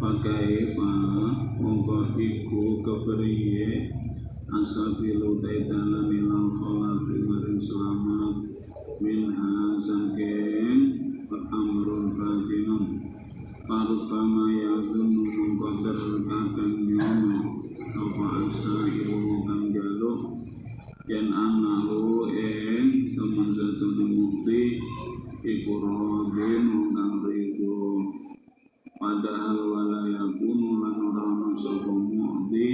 pakai mongko iku kepriye asabilu taidana nilang kholat maring selamat minha saking amrun batinun parupama yagun mongko terkadang nyono sapa asa ilmu kang jaluk yen anahu ing temen sesune mukti iku rodin kang rido padahal wala yakunu lan ora ana sapa mukti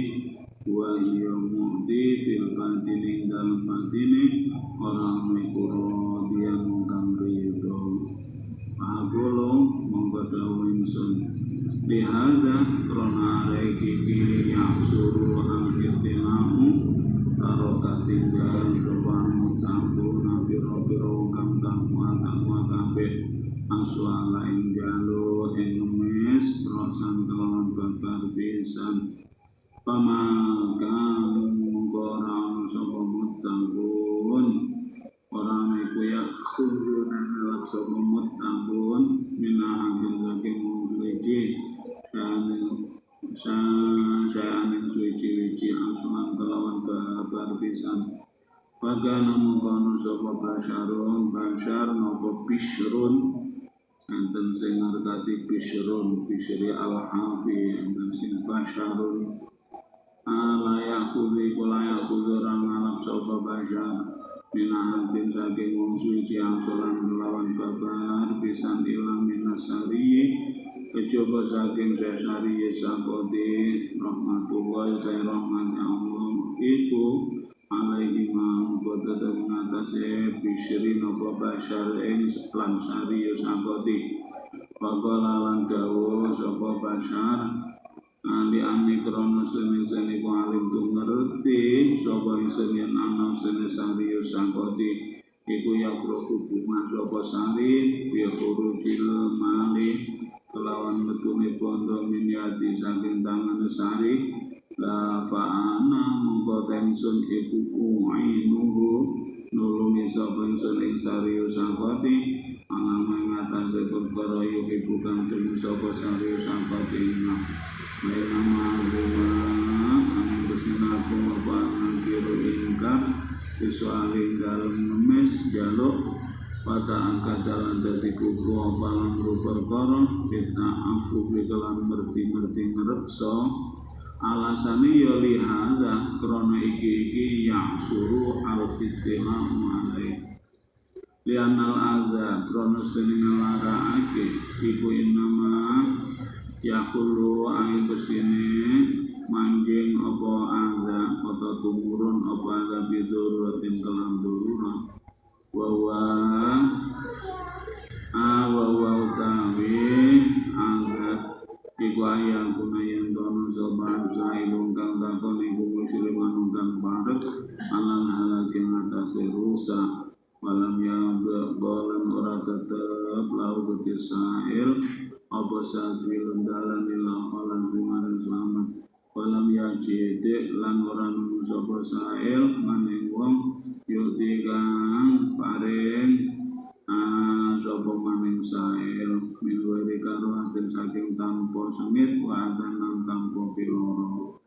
wa iya mukti fil batini dalem batine ora ana iku rodian kang rido agolo monggo dawuh ingsun lihada krana iki yang suruh al-irtilamu karo katinggal sopan mutampuna biro-biro kang takwa kabeh aswala ing jalo ing ngemis rosan kelawan bakar pisan pamakan mengkorang sopa mutampun orang iku ya khuduna ngelak sopa mutampun minahakin saking suci syanin suci aswan kelawan bakar pisan bagana mengkono sopa basyarun basyar nopo bishrun enten sing ngertati bishrun bishri al-hafi enten sing basyarun layak khudhi kulayak khudhurang alap sopa basyar minahatin saking suci aswan kelawan bakar pisan ilang minasariyi kejaba saking sesari sakoti rahmatullah ta rahmat Allah iku alaihi ma'am tetep ngatasi bishri nopo basyar ing lan sari sakoti faqala lan dawuh sapa basyar ali ani krono sene ku alim tu ngerti sapa yen ana sene sari sakoti iku ya hubungan sapa sari bi hurujil mali kelawan metune bondo minyati saking tangan sari la fa'ana mongko tensun iku ku'inuhu nulungi sapa ingsun ing sari sakoti ana mengatasi perkara yuhi bukan demi sapa sari sakoti nama guma anu bersinaku mapan kiro ingkap visuali dalam ngemis jaluk pada angka dalam dadi kuku apalan perkara kita aku kelan merti ngerekso alasane ya lihada krana iki yang suruh al-ittilamu alai lianal adza krana seneng larake iku innama yaqulu ay bersine manjing apa adza atau tumurun apa adza biduratin kelam duruna wa utawi angkat iku ayang kunayan dono sopan saibung kang takon iku musliman kang parek alam halakin atase rusa malam yang berbolan ora tetep lau gede sahil apa sadwilun dalan ilang alam bimaran selamat malam yang jede lan ora nemu sopa sahil maning wong yuti kang paring sapa maning sahil milwiri karo atin saking tanpa sengit wa adan tanpa piloro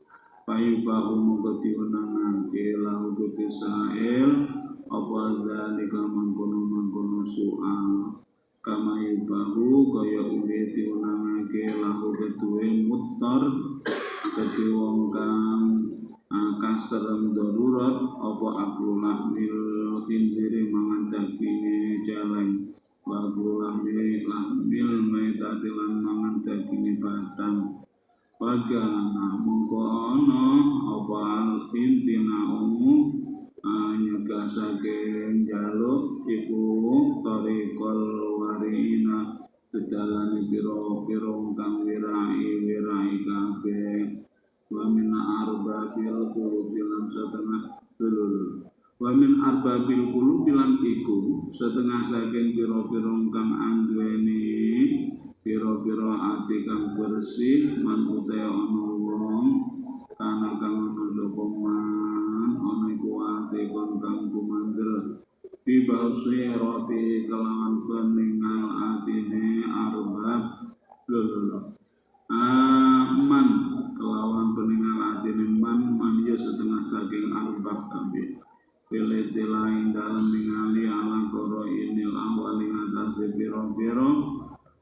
payu bahu mongko diwenangake lahu gede sahil apa dalika mangkono soal kama yubahu kaya uwe diwenangake lahu kedue mutar kedue wong kang kaserem darurat apa akulah mil hindiri mangan dagingnya jalan bagulah mil metadilan mangan dagingnya batang pagana mengkono apa al-intina nyegasake jaluk iku tarikal warina sedalane pira-pira kang wirai kabeh wa min arbabil qulubilan setengah dulul wa min arbabil qulubilan iku setengah saking pira-pira kang anduweni pira-pira ati kang bersih man utahe ana wong kana kang ana sapa man ana iku ati kang kumandel bibausi roti kelawan peningal atine arbab lulul saking arbab kabeh pilih lain dalam ningali ala koro inil awal ing atase pira-pira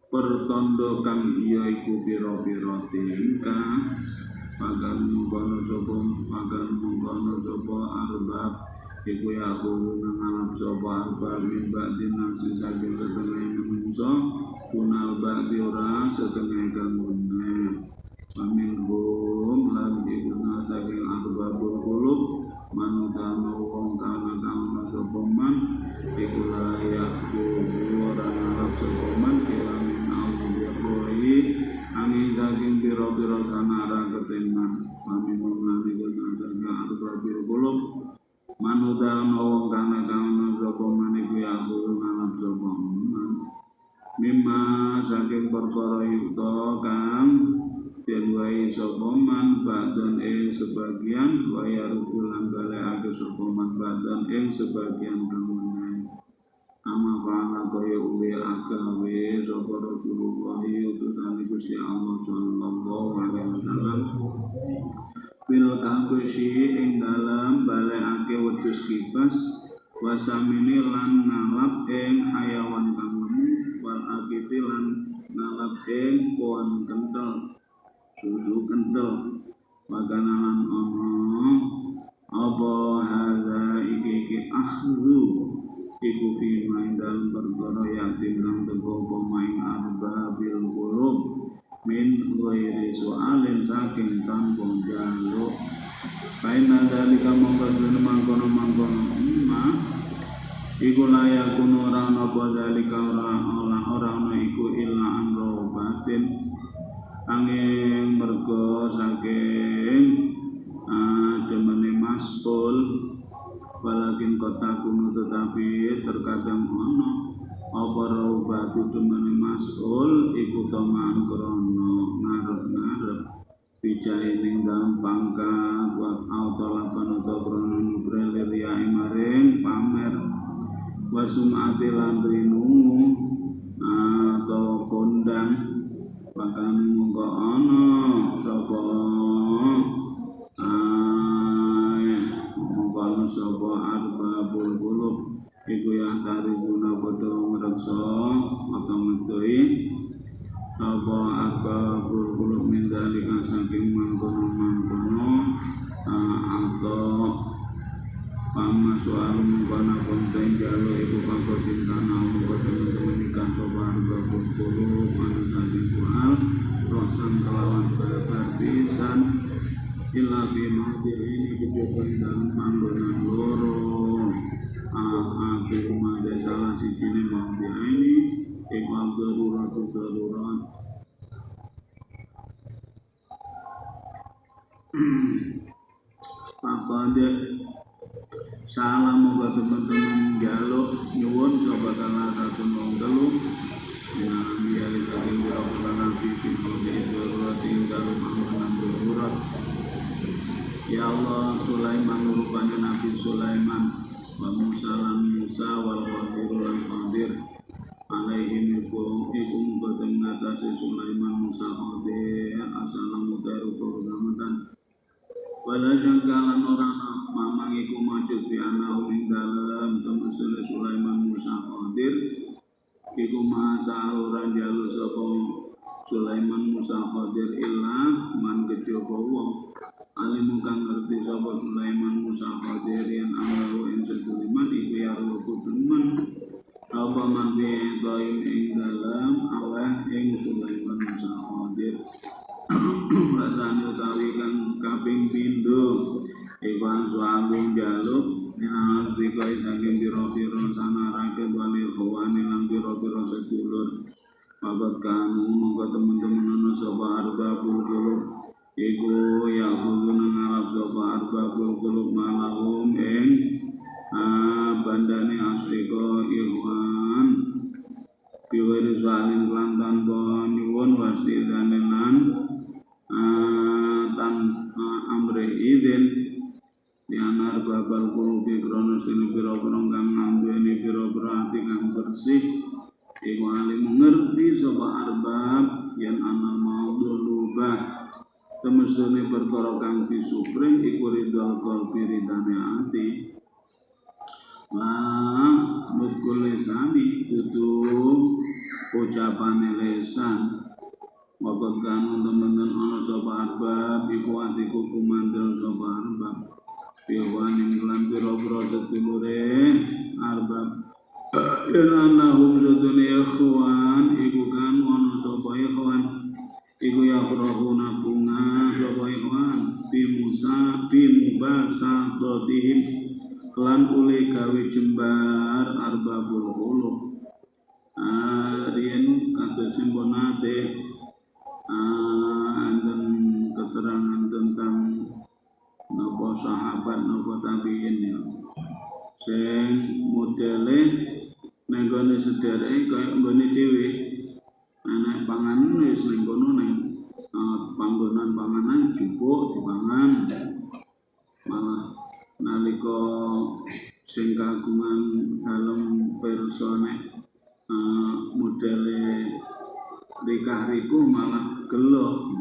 pertanda kang iya iku pira-pira tingkah pagan mungkono sapa arbab iku ya kulo ngalap sapa arbab min ba'din nasi saking setengah menungso kunal ba'di ora setengah gangune pamin hum lan dikuna saking arbabul qulub manutana wong kana kang sapa man iku layak ora ngalap sapa man kelamin al-biqoi angin saking pira-pira sanara ketenan pamin hum lan dikuna saking arbabul qulub manutana wong kana kang sapa man iku ya ngalap sapa man mimma saking perkara yuta kang denwai sokoman badan ing sebagian wayar ulang balekake sokoman badan ing sebagian kamunan ama fa'ala kaya uwe agawe sapa Rasulullah utusan Gusti Allah sallallahu alaihi wasallam bil kahfi ing dalam balekake wedhus kipas wasamini lan ngalap ing hayawan kang lemu wal akiti lan ngalap ing pohon kental susu kental makanan ono apa hadza iki akhlu iku fi maindal perkara yakin kang teko pemain arbabil qulub min ghairi soalin saking tanpa jaluk paina dalika mongkon mangkono umma iku layakun ora apa dalika ora iku illa amro batin angin mergo saking demene maspul walakin kota kuno tetapi terkadang ono apa raubatu demene masul iku taman krono ngarep-ngarep bijae ning dalam pangkat wa autolapan utawa krono nubrele riyae maring pamer wasumati lan rinu atau kondang bahkan mungko ana sapa mungko sapa arbabul qulub iku ya tarifuna padha ngreksa atau medhoi sapa arbabul qulub min dalika saking mangkono atau pama soal mungkana konten jalo iku pangkotin tanah mungko temen-temen ikan sapa arbabul qulub anu saking soal rosan kelawan berpisan illa fi mawdi ini kejaba dalam panggonan loro akhir mada salah sijine mawdi ini iku darurat apa dia salah moga teman-teman jaluk nyuwun sapa salah satu wong telu yang biari saking berapa nabi darurat tinggal panggonan darurat. Ya Allah, Sulaiman rupanya Nabi Sulaiman wa Musa lan Musa wal Qadir lan Qadir alaihi ikum boten ngatasi Sulaiman Musa Qadir asalamu daru keselamatan wala jangkalan orang mamang iku majud di anahu ing dalem temen Sulaiman Musa Qadir iku masa orang jalu sapa Sulaiman Musa Qadir illa man kejaba wong alimu kang ngerti sapa Sulaiman Musa Qadir yang amalu ing Sulaiman iku ya ruku temen apa man bi dhaim ing dalam aweh ing Sulaiman Musa Qadir rasane utawi kang kaping pindho iku suami jaluk nek dikoi saking pira-pira sanarake walil khawani lan pira-pira sedulur babat kan monggo temen-temen ana sapa arbabul qulub iku ya kudu ngarap sapa arbabul qulub malahum ing bandane asriko ikhwan piwiri saling lan tanpa nyuwun wasidanen lan amre idin dianar babal qulubi krono sini pira-pira kang nduweni pira-pira ati kang bersih iku alim ngerti sapa arbab yen ana maudhu lubah temen mestune perkara kang disupring iku ridho qalbi ridane ati lah nukul lisani kudu ucapane lisan wakot kan temen-temen ana sapa arbab iku atiku kumandel sapa arbab piwaning lan pira-pira sedulure arbab yen anahum sadune ikhwan iku kan ana sapa ikhwan iku ya rohuna bunga sapa ikhwan bimubasa dotihim kelan ule gawe jembar arbabul qulub rien kata simponate dan keterangan tentang napa sahabat napa tabiin ya sing modele ning gone sedereke kaya nggone dhewe anak panganan wis ning kono ning panggonan panganan jupuk dipangan malah nalika sing kagungan dalem persone modele rikah-riku malah gelo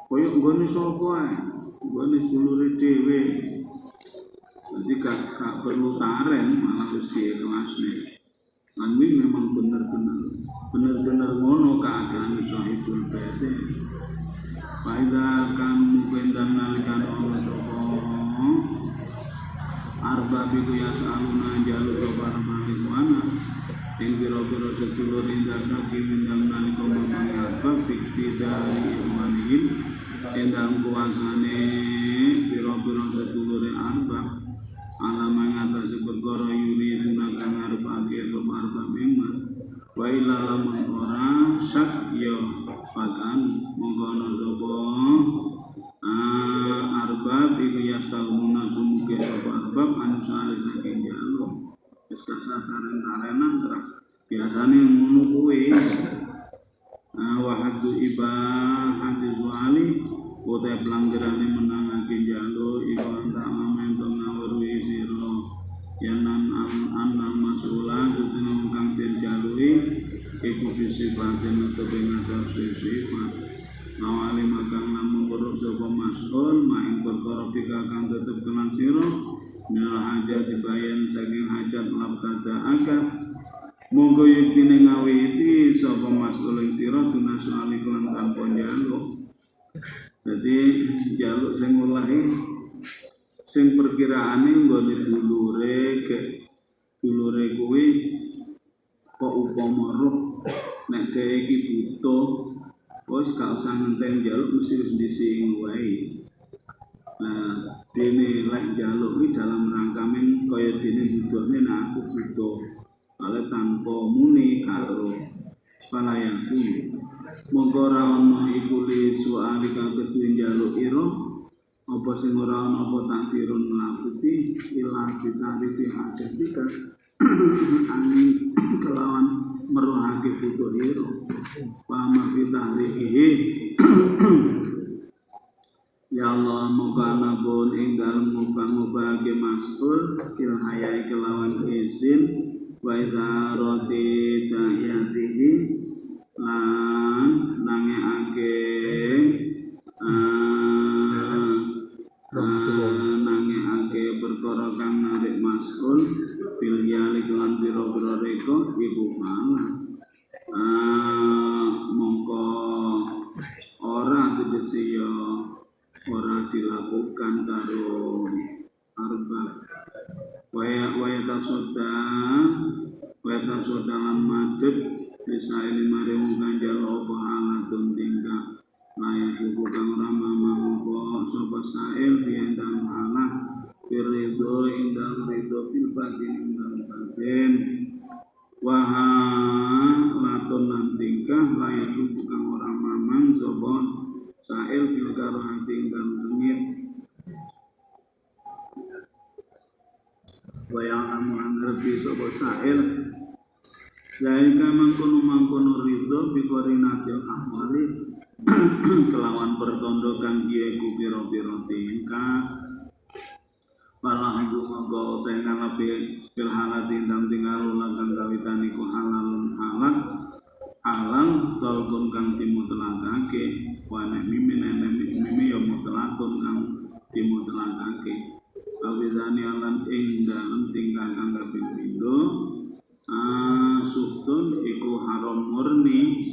koyo nggone sapa ae nggone dulure dhewe jadi gak perlu taren malah wis diikhlasne lan memang bener-bener ngono keadaan sahibul bait faida kan pendang nalikan ana sapa arbab iku ya saluna jaluk kabar malik mana ing biro-biro sedulur indah kaki mendang nalika mamang arbab fikti dari ikhwanihim endang kuasane biro-biro sedulure arbab alamang atas perkara yuri gunakan arep akhir arbab memang wa ila lamun ora sak ya pakan monggo sapa arbab iku ya sauna sumuke sapa arbab anu sale saking jaluk wis kasataran-tarenan terus biasane ngono kuwi wahadu ibahati zuali uta pelanggarane menangake jaluk iku antak mamento ngawruhi sira yanan annal masulah dene kang den jaluki iku sifaten utawa ngatas sifat nawali makang namun buruk sapa mas'ul maing perkara pika kang tetep kelan sira minal hajat dibayan saking hajat labtada akad monggo yektine ngawiti sapa mas'ul ing sira tunasali kelan tanpa njaluk dadi njaluk sing olahe sing perkiraane nggone dulure kuwi kok upama roh nek dhewe iki butuh wis gak usah ngenteni njaluk mesti wis dhisik wae. Nah, dene lek njaluk iki dalam rangka men kaya dene butuhne nek aku butuh. Ale tanpa muni karo palayaku. Monggo ora ana iku li soal kang ketuwe njaluk ira apa sing ora ana apa takdirun mlakuti ila ditarifi hajatika ani kelawan meruhake butuh ira pamah bitarihi ya Allah moga nabun ing dalem muga-muga mas'ul il hayai kelawan izin wa idza rati ta'yatihi lan nangeake perkara kang narik mas'ul bil yalik lan biro-biro reko iku malah mongko ora tegese ya ora dilakukan karo arbab waya tasodalan madhep bisa ini mari mungkan jalo apa alatun tingkah layak suku kang ramah apa sopa sa'il biendang halah firridho indang ridho fil batin indang batin waha latun lan tingkah layak suku kang orang mamang sopa sa'il fil karohati indang lengit wayang amuan ngerti sopa sa'il Zaika mangkono ridho bikorinatil ahwali kelawan pertondokan giyeku piro-piro tingkah Walhamdu moga tengah lebih fil halat indang tinggal ulang kang kawitaniku halalun halal halal tolkun kang timutlakake wa nek mimi ya mutlakun kang timutlakake awizani alan ing dalem tingkah kang kaping pindho suktun iku haram murni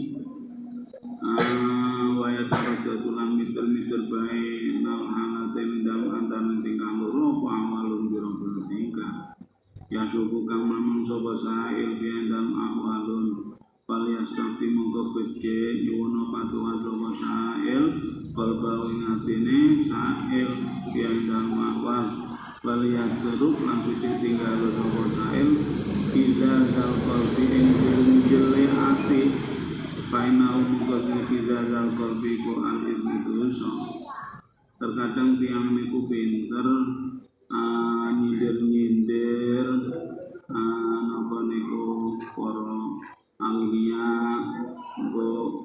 waya taraddu lan mitul bae nal halaten dalam antara tingkah loro apa awalun biro tingkah ya suku kang mamang sapa sa'il bi'andam awalun Palyastati mongko becik nyuwuna patuwa sapa sa'il kalbau ing atine sa'il bi'andam awal Palyasruk lan becik tinggal sapa sa'il iza zal qalbi ing jele ati Painau mongko iza zal qalbi ku alis dosa terkadang tiang niku pinter nyindir napa niku para aulia engko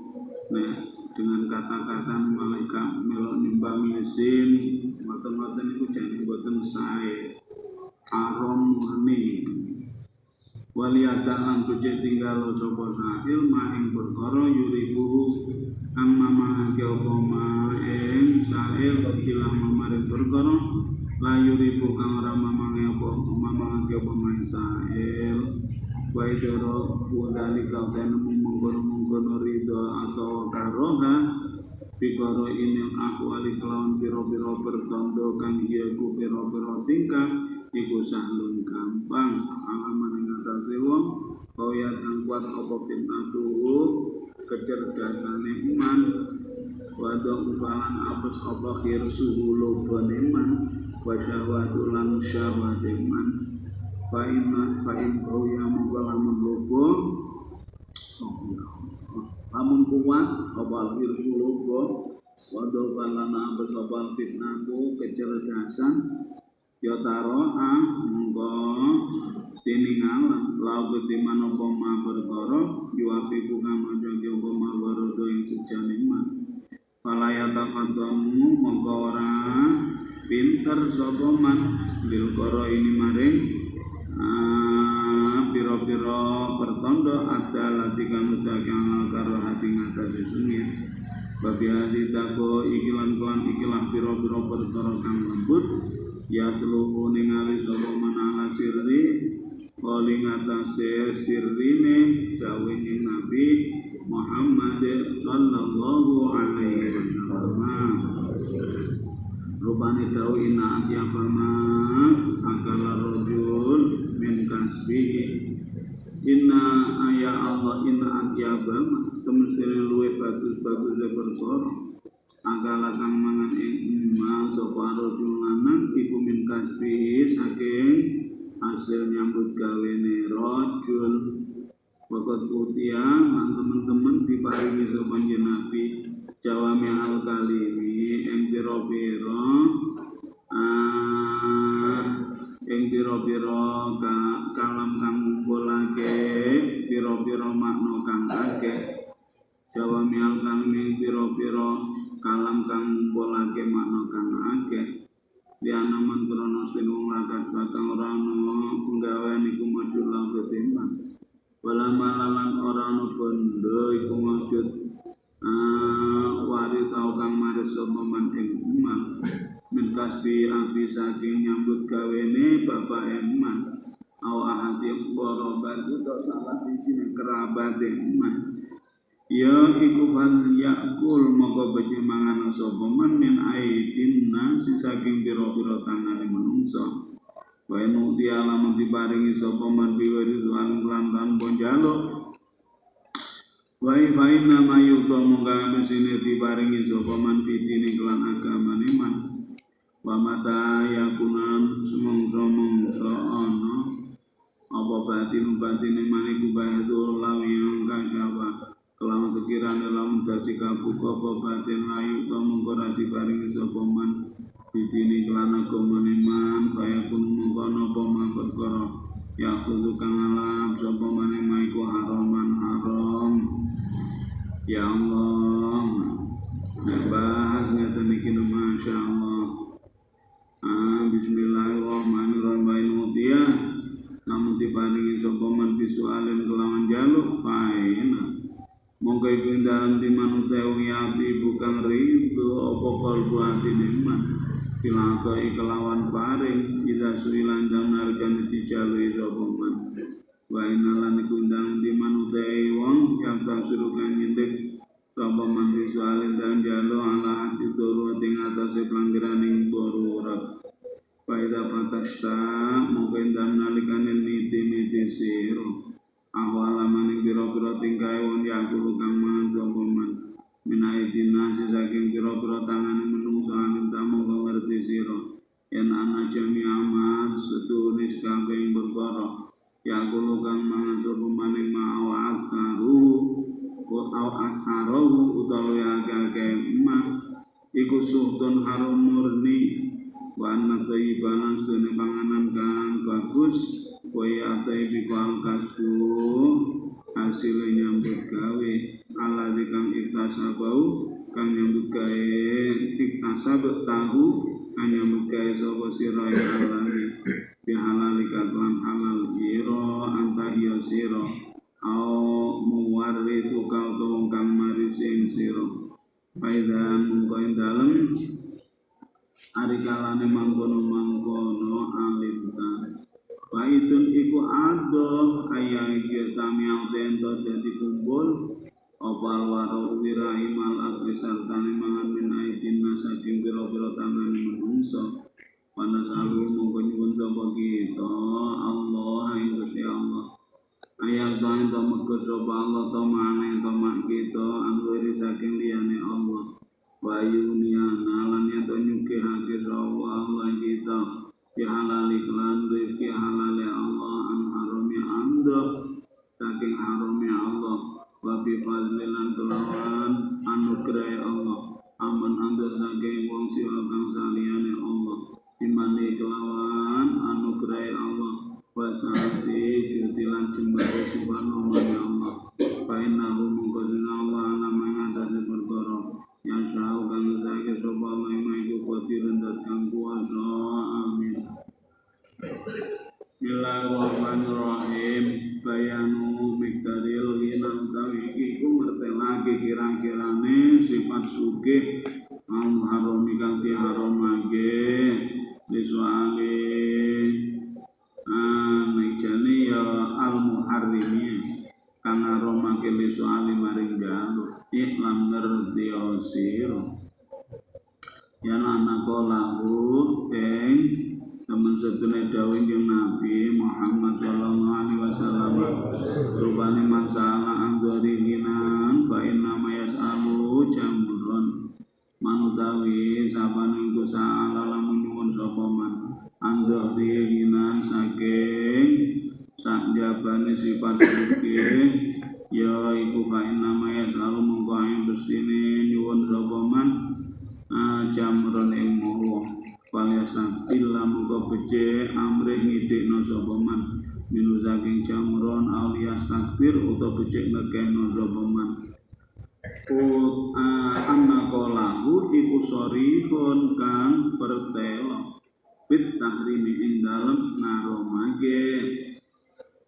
dengan kata-kata malaikat melok nyembah mesin mboten-mboten niku jane mboten sae haram murni waliyata lan becik tinggal sapa sa'il maing perkara yuribu kang mamangake apa maing sa'il ilang mamaring perkara layuribu kang ora mamangake apa maing sa'il wa idoro budali kau kana mungkono ridho atau karoha pikoro inil akwali kelawan piro-piro bertondo kang iku piro-piro tingkah iku sahlun gampang alaman ing atase wong kaya kang kuat apa pinatuhu kecerdasane iman wadong upalan apes apa khirsuhu lobon iman wa syahwatu lan syahwat iman fa'in kau yang mengkalamun lobo lamun kuat apa khirsu lobo wadong upalan apes apa fitnatu kecerdasan ya taroha mongko tiningalan lau ketiman apa ma perkara yuapi buka majang apa ma warodo yang sejane iman falayata katamu mongko ora pinter sapa man bil koro ini maring piro-piro pertondo adalah tiga mudaki angal karo hati ngatasi sungit babi hati tako ikilan piro-piro perkara kang lembut ya teluhu ningali sapa manala sirri kali ngatasi sirrine dawuhing Nabi Muhammad sallallahu alaihi wasallam rupane dawuh inna atyabama akala rajul min kasbihi inna aya Allah inna atyabama temesire luwe bagus perkara agala kang mangan ing emas sapa rajul lanang iku min kasbihi saking hasil nyambut gawene rajul waktu utia teman-teman diparingi sapa Nabi jawami al kalimi ing pira-pira kalam kang ngumpulake pira-pira makna kang akeh jawami al kalimi pira-pira kalam kang ngumpulake makna kang akeh diana mantrono sing lakat batang ora ana penggawean iku maju lan ketimbang wala malalan ora ana bondo iku maksud waris tau kang maris sapa man ing umat min kasbi abi saking nyambut gawene bapak eman au ahadi qorobat utawa salah siji kerabat eman ya iku ban yakul moko becik mangan sapa man min aidin nasi saking pira-pira tangane manungsa wa enu dialaman diparingi sapa man biwari lan lantan bonjaluk wa faina mayuta mongga mesine diparingi sapa man pitine kelan agamane man wa mata yakunan sumangsa ana apa batine maniku bayadul lawiyang kajawa kelawan pikiran dalam dadi kabuka apa batin layu ta mongko ra diparingi sapa man pitine kelan agamane man kaya kun mongko napa perkara ya kudu kang alam sapa maneh maiku haraman haram ya Allah bahas ngeten iki masyaallah bismillahirrahmanirrahim dia namun diparingi sapa man bisualen kelawan jaluk faina dalam di manutewi ati bukan ridho apa kalbu atine man kilaka kelawan paring ida suwilan damnalkan dijalui sapa man wa inalan iku dalam di manutewi wong yang tak suruhkan nyindik sapa man visualin dan jalo ala hati turu ing atase pelanggaran borurat faida patasta mungkin damnalikane niti siro awalaman ing pira-pira tingkae wong yakulu kang mangan sapa man minai dinasi saking pira-pira tangane menungso alim tamu kang ngerti sira yen ana jami amat setunis kabeh perkara yakulu kang mangan sapa man ing ma'awa aksaru utawa akeh emak iku suhtun harum murni wa anna thayyiban sunne panganan kang bagus waya tayyibal kasbu hasil nyambut gawe ala kang iktasabau kang nyambut gawe iktasab tahu kang nyambut gawe sapa sira alani bi halal lan halal ira antahya sira au muwarritu kang kang marising sira faida mungko dalem ari kalane mangkono alimtan baitun iku ado ayang iki tamiang tento dadi kumpul opal waro wirahimal akrisal tani mangan minai dinna saking pira-pira tangan menungso panasalu mongko nyuwun sapa kita Allah ing Gusti Allah ayang doa to mego sapa Allah to maneng to mak kita anggere saking liyane Allah wayuniana lan yen to nyugihake sapa Allah kita ya halali kelan rizki halali Allah an harumi anda saking harumi Allah wabi fadlilan kelawan anugerah Allah aman anda saking wong sira kang saliyane Allah dimane kelawan anugerah Allah wasati jutilan jembare subhanahu wa ta'ala fainahu mungkazina Allah namanya dari perkara yang syaukan saya sopa maimai kuatiran datang kuasa amin. Bismillahirrahmanirrahim. Bayanu miktaril hinam tawikiku mertelake kira-kirane sifat sugih haromi kang diharamake disuali mejane ya al-muharrimin kang aromake disuali maring jaluk iklam ngerti sira yen ana kolahu ing temen sedune dawuh ing Nabi Muhammad sallallahu alaihi wasallam rupane masalah anggori hinan fa inna mayasalu jamrun manutawi sabane iku saala lamun nyuwun sapa man anggori hinan saking sak jabane sifat sugih ya iku kain namanya selalu mengkain bersini nyuwun sapa man jamron ing mawa paliasatilla muga becik amrih ngidikno sapa man minu saking jamron alias takfir utawa becik ngekehno sapa man anna qalahu iku sorihun kang pertelo bit tahrimi ing dalem naromake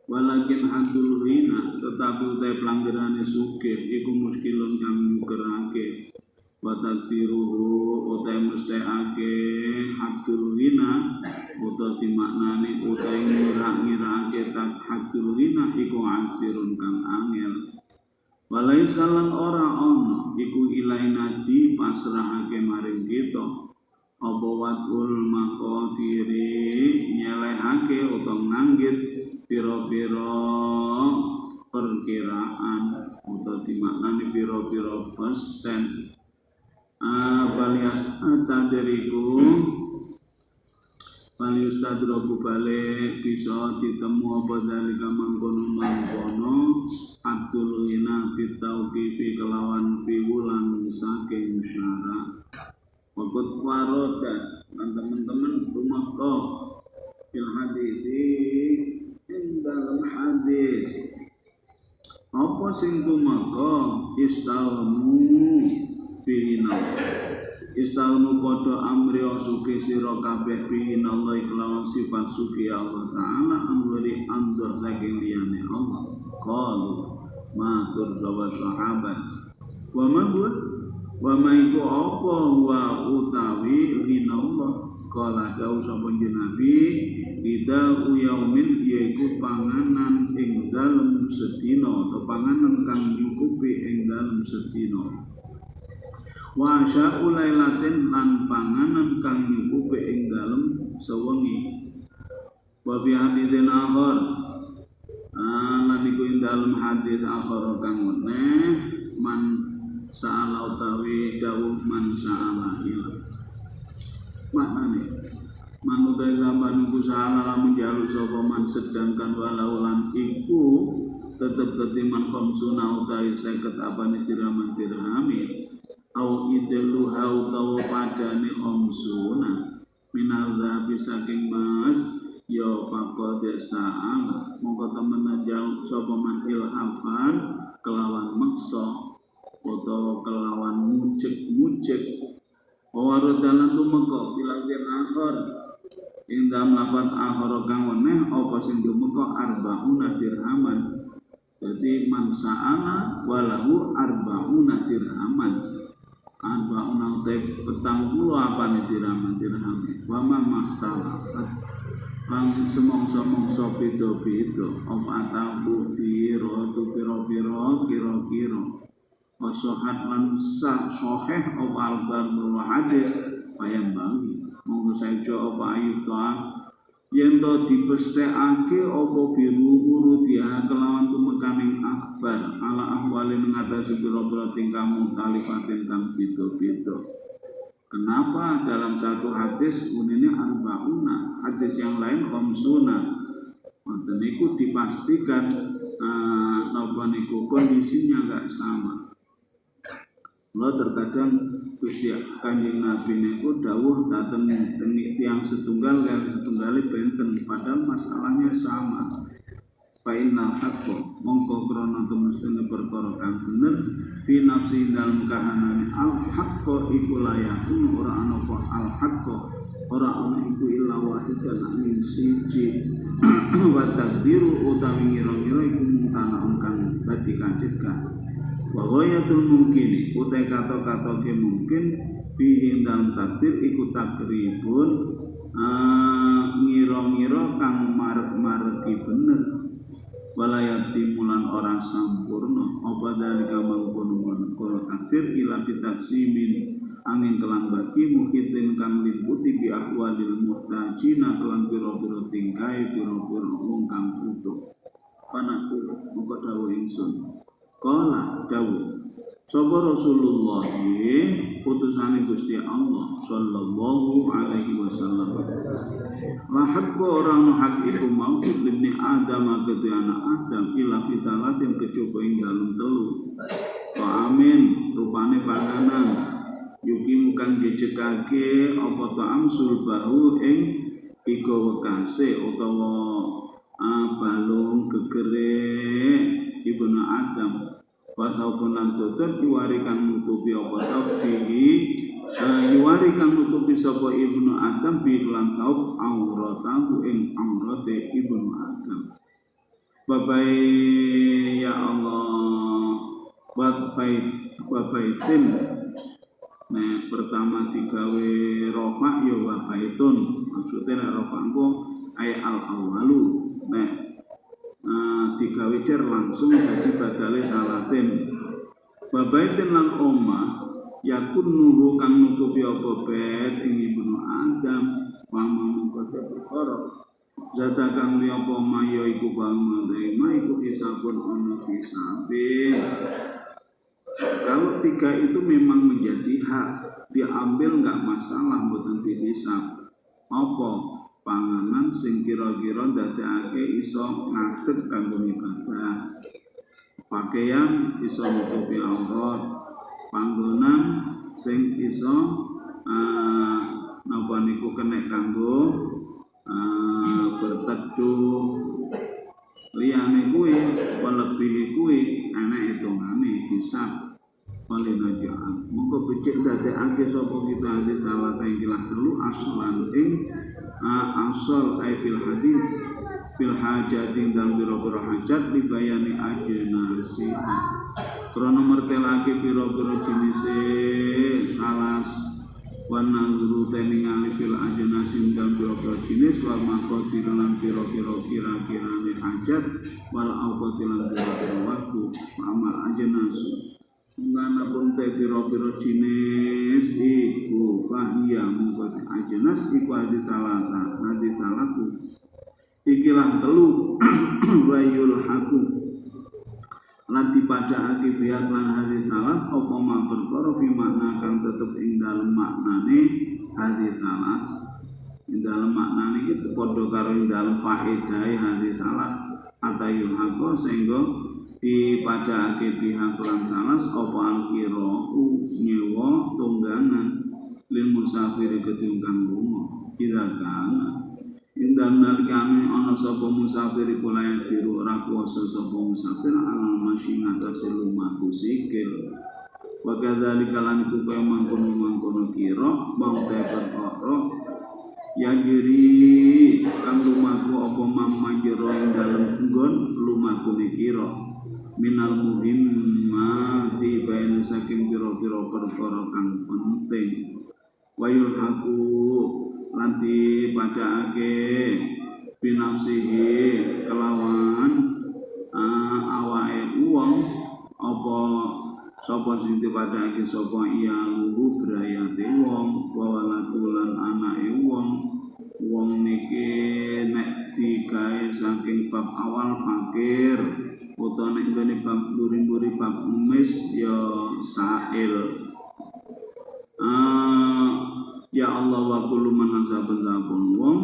walakin hadul hina tetapi utai pelanggarane sugih iku muskilun kang nyukerake wa takdiruhu utai mestake hadul hina utawa dimaknani utai ngira-ngirake tak hadul hina iku asirun kang angel walaisalan ora ono iku ilainati pasrahake maring kita apa watul maqadiri nyelehake utawa nganggit piro-piro perkiraan atau dimaknani piro-piro persen balias tadriku balius tadrobu balik bisa ditemu apa dari mangkono atul hina bitauqifi kelawan piwulan saking syarat wakut waroda dan teman-teman rumah kau fil hadisi dalam hadis apa sing tumeka istalmu bina istalmu padha amri suki sira kabeh bina Allah kelawan sifat suki Allah taala anggori andah saking liyane Allah qalu matur sahabat wa ma iku apa wa utawi rinallah kala dawuh sapa Nabi ida yaumin yaiku panganan ing dalem sedina atau panganan kang nyukupi ing dalem sedina wa sya'u lailatin lan panganan kang nyukupi ing dalem sewengi wa bi haditsin akhir lan iku ing dalem hadis akhir kang meneh man sa'ala utawi dawuh man sa'ala ila maknane manutai zaman iku salah menjaluk sapa man sedangkan walau lan iku tetep ketiman komsuna utawi 50 apane dirhami au idelu utawa padane komsuna minal dhabi saking mas ya pakod sa'ala mongko temen njaluk sapa man ilhafan kelawan meksa utawa kelawan mujek Wawarud dalam tumeka bilangin akhir indam lapat akhir kang weneh apa sing tumeka arbauna dirhaman. Jadi man sa'ala walahu arbauna dirhaman. Arbauna utek petang puluh apane dirhaman. Wa ma mahtalafat kang semongso-mongso beda-beda apa ataku piro-piro kira-kira wasohat lan sahih apa al-barul hadis payang bangi monggo saeja apa ayub ta yen to dipesthekake apa biru dia kelawan tumekaning akhbar ala ahwali ngatasi pira-pira tingkah mutalifatin kang beda-beda. Kenapa dalam satu hadis unine arbauna hadis yang lain khamsuna ngoten niku dipastikan napa niku kondisinya enggak sama. Lo terkadang Gusti Kanjeng Nabi niku dawuh dateng tiang setunggal benten padahal masalahnya sama. Fa inna haqqo mongko krana temestune perkara kang bener fi nafsi dalam kahanane al haqqo iku layakun ora ana apa al haqqo ora ana iku illa wahidan angin siji wa takdiru utawi ngira-ngira iku mungtana kang dadi kancetkan. Wa ghayatul mungkin utai kata-kata ke mungkin bihi dalam takdir iku takribun ngira-ngira kang marek-mareki bener walayat timulan orang sampurna apa dalika mangkono kono takdir ila bitaksimin angin kelang bagi muhitin kang liputi bi ahwalil muhtajina kelan pira-pira tingkai pira-pira wong kang butuh panaku mongko dawuh ingsun kala dawuh sapa Rasulullah putusane Gusti Allah sallallahu alaihi wasallam la haqqo orang hak iku maujud libni Adam kedhe anak Adam ila fitalatin kecoba ing dalem telu wa amin rupane panganan yuki mukan jejekake apa ta'am sulbahu ing iga wekase utawa balung gegere ibnu Adam wasaupunan tutur diwarikan nutupi apa tabbihi diwarikan nutupi sapa ibnu Adam bi lan saub auratahu ing aurate ibnu Adam babai ya Allah babaitin nah pertama digawe rofa ya babaitun maksudnya rofa engko ay al awalu digawe cer langsung jadi badale salasin babaitin lan omah yakun nuhu kang nutupi apa bet ing ibnu Adam wa mangko perkara zata kang liya apa maya iku bangun iku hisabun ono hisabe. Kalau tiga itu memang menjadi hak diambil enggak masalah mboten dihisab apa panganan sing kira-kira ndadekake iso ngadeg kanggo ibadah, pakaian iso nutupi aurat, panggonan sing iso napa niku kena kanggo berteduh, liyane kuwi lebih kuwi ana hitungane hisab palinajaan mongko becik dadekake sapa kita hadis Allah taala telu aslan ing asal fil hadis fil hajat dan biro-biro hajat dibayani ajna nasihat krana mertelake pira-pira jenise salas wana guru teningali fil ajnasin dan pira-pira jenis wal maqadir lan pira-pira kira-kirane hajat wal awqatil lan pira-pira waktu amal ajnas ngana pun te pira-pira jenis iku bahia mungko ajnas iku adi salatu ikilah telu wayul haku lanti pada aki pihak lan hadis salas apa ma perkara fi makna kang tetep ing dalem maknane hadis salas ing dalem maknane iki padha karo ing dalem faedahe hadis salas atayul haqo sehingga dipadhaake pihak lan salas apa angkira nyewa tunggangan lil musafir kedung kang lunga ida kana indan kami ana sapa musafir iku layak biru ora kuwasa sapa musafir ala masih ngatasi lumaku sikil wa kadzalika lan iku kaya mangkono kira mangke perkara ya jeri kang lumaku apa mamma jero ing dalem nggon lumaku kira minal muhimmati bain saking pira-pira perkara kang penting wayul haku lanti padhaake binafsihi kelawan awake wong apa sapa sing dipadhake sapa iya lugu brayate wong wawalatulan anake wong niki nek digawe saking bab awal fakir utawa nek ngene bab buri-buri bab emis ya sa'il ya Allah wa kullu man saben-saben wong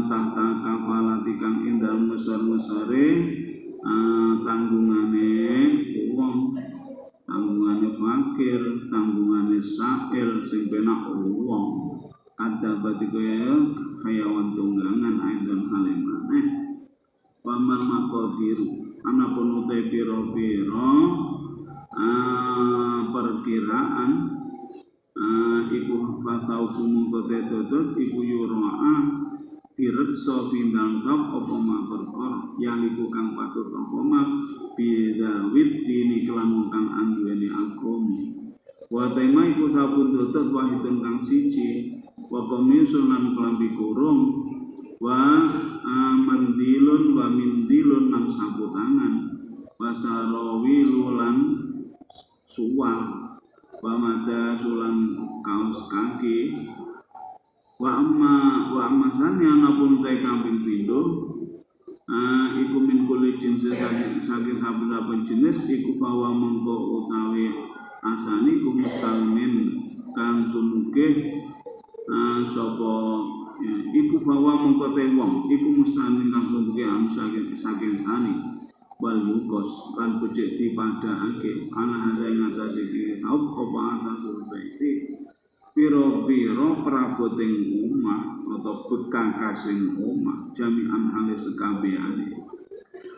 tahta kafalati kang indal mesor-mesore tanggungane wong tanggungane fakir tanggungane sa'il sing penak wong ada batikoya hayawan tunggangan aidon halimane pamal maqadiru anapun utai piro-piro perkiraan iku fasau kumu kote dodot iku yuro'a direksa pindang kap apa ma perkor yang iku kang patut apa ma bidawit dini kelan kang anduweni agama wa tema iku sabun dodot wahidun kang siji wa komisun lan kelambi kurung wa mandilun wa mindilun lan sapu tangan wa sarawilu lan suwal wa mada sulam kaos kaki wa amma sani anapun te kambing pindho iku min kulli jenis saking saben jenis iku bawa mengko utawi asani iku mustalmin kang sumugih sapa iku bawa mengko te wong iku mustalmin kang sumugih saking sani wal yukos kan becik dipadhaake ana hada ing atase iki saub apa atasul baiti pira-pira praboting omah atau bekakasing omah jami'an halis sekabehane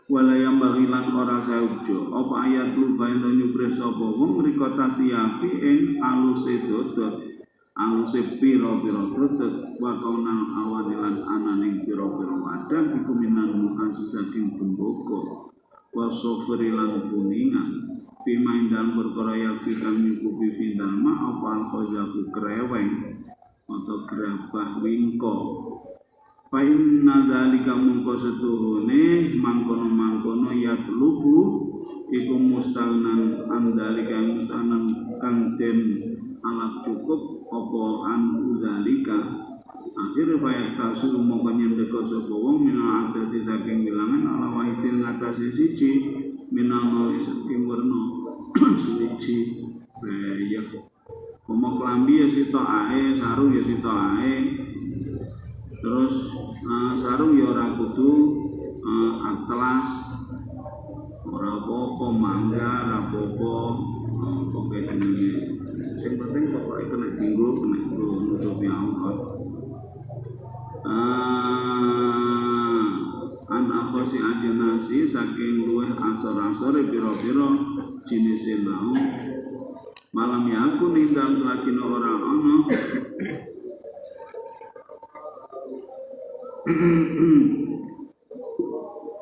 wala yang bagilan ora saujo apa ayat lu bae nyupre sapa wong rikota siapi ing aluse dodot aluse pira-pira dodot wa kaunal awanilan ananing pira-pira wadah iku minan muhassasaking tembogo wasofri lan kuningan pimain dalam perkara yakikan nyukupi findalma apa al-khozaku kereweng atau gerabah wingko painna dalika mungko setuhune mangkono yatlubu iku mustahnan andalika mustahnan kang den alat cukup apa an dalika akhir fayak tasul mongko nyendeka sapa wong minal adati saking bilangan ala wahidin ngatasi siji minal mawi saking werna siji ya pomok lambi ya sitok ae sarung ya sitok ae terus sarung ya ora kudu atlas ora apa-apa mangga ora apa-apa pokoke jenenge sing penting pokoke kena dinggo kena nutupi aurat an akhosi ajenasi saking luweh asor-asor pira-pira jenis mau malam yaku nindang lakina ora ana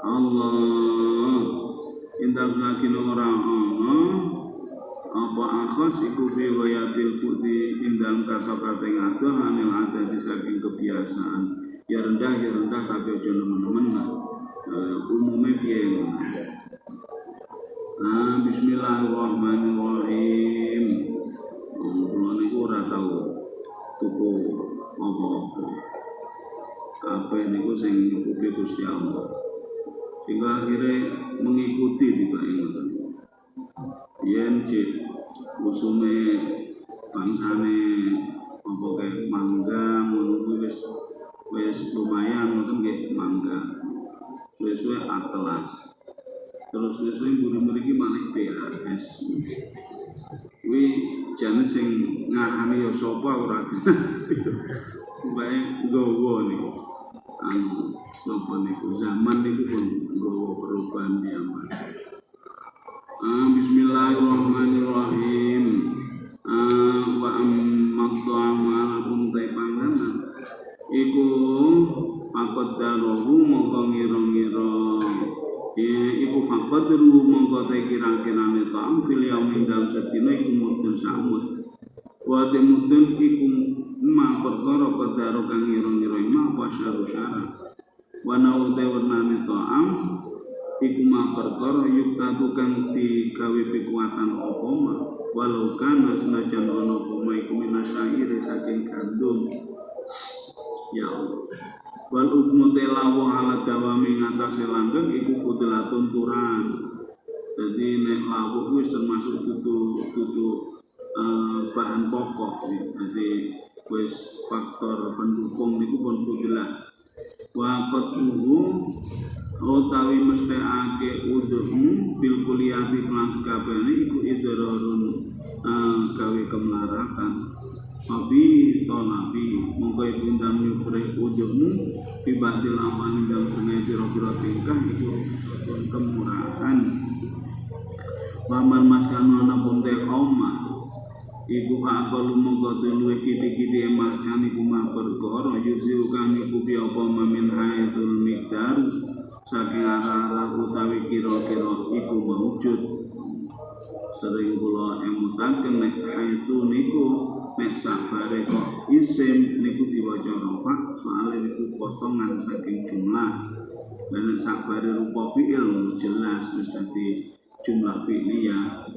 Allah indal lakin ora ana apa akhos iku riwayatil putih indal kata-kata yang anil adat saking kebiasaan ya rendah tapi aja nemen-nemen umumnya piye bismillahirrahmanirrahim kula niku ora tau tuku apa-apa kabeh niku sing nyukupi Gusti Allah sehingga akhirnya mengikuti tiba-tiba ngoten. Yen cek usume bangsane apa kayak mangga ngono wis lumayan ngoten nggih mangga. Suwe-suwe atlas. Terus suwe-suwe buri-buri iki maneh PAS. Kuwi jane sing ngarani ya sapa ora. Bae nggowo niku. Napa niku zaman niku pun nggawa perubahan zaman. Bismillahirrahmanirrahim. Wa ammadhamanakum panganan iku faqaddaruhu mongko ngira-ngira iku faqaddaruhu mongko kira-kirane ta'am fil yaumin dalam sedina iku mudun samut wa temudun iku ma perkara qaddaru kang ngira-ngira ma pasyaru syara wa naute warnane ta'am iku ma perkara yuktatu kang digawe pikuatan apa ma walau kana senajan ana apa iku minasyairi saking gandum ya Allah wal hukmu tilawu ala dawami ngatasi langgeng iku kudelatun turan jadi nek lawuh wis termasuk tutu bahan pokok jadi wis faktor pendukung niku pun kudelat wa qatmuhu utawi mesthekake udhmu bil kuliyati kelan sakabehane iku idrarun gawe kemelaratan Abi tolabi mongko iku ndang nyupre udhmu pibatil aman ndang sengaja pira-pira tingkah iku kemurahan waman maskanu ana ponte oma iku akalu mongko luwih kiti-kiti maskan iku mah perkara yusiu kang nyukupi apa mamin haidul miqdar saking arah utawi kira-kira iku maujud sering kula emutaken nek haitsu niku nek sabare kok isim niku diwaca rafa soalnya niku potongan saking jumlah dan nek sabare rupa fi'il jelas wis dadi jumlah fi'liyah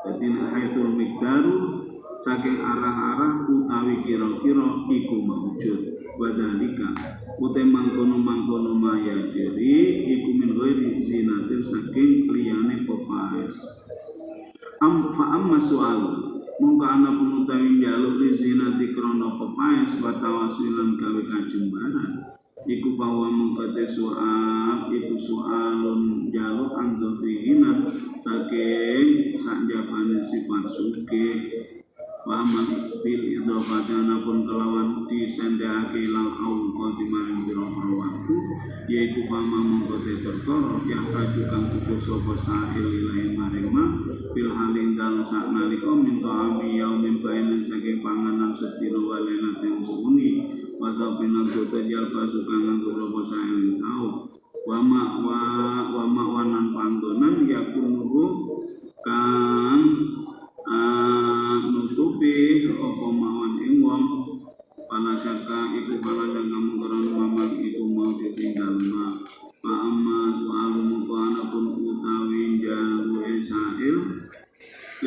dadi nek haitsul miqdaru saking arah-arah utawi kira-kira iku maujud wadhalika utai mangkono maya jeri iku min ghairi zinatin saking liyane pepaes fa amma soal mongko ana penutawi jaluk zinati krana pepaes wa tawasilan gawe kajembaran iku bawa mongko te soal iku soalun jaluk andhofihina saking sakjabane sifat sugih Waman bil idhofatan pun kelawan disendhake lan awqati maring pira-pira waktu yaiku pama mengkote perkara yang kang kudu sapa sahil ilahi maring ma bil halin dalem sak nalika minta ami yaumin baina saking panganan sedina walena ten suni wasapina kota jal pasukan lan sapa sahil tau wama wanan panggonan yakunuhu kang nutupi apa mawon ing wong pala syaka iku pala kamu karang maman iku mau ditinggalna pa amma soal muka anapun utawi jalu esail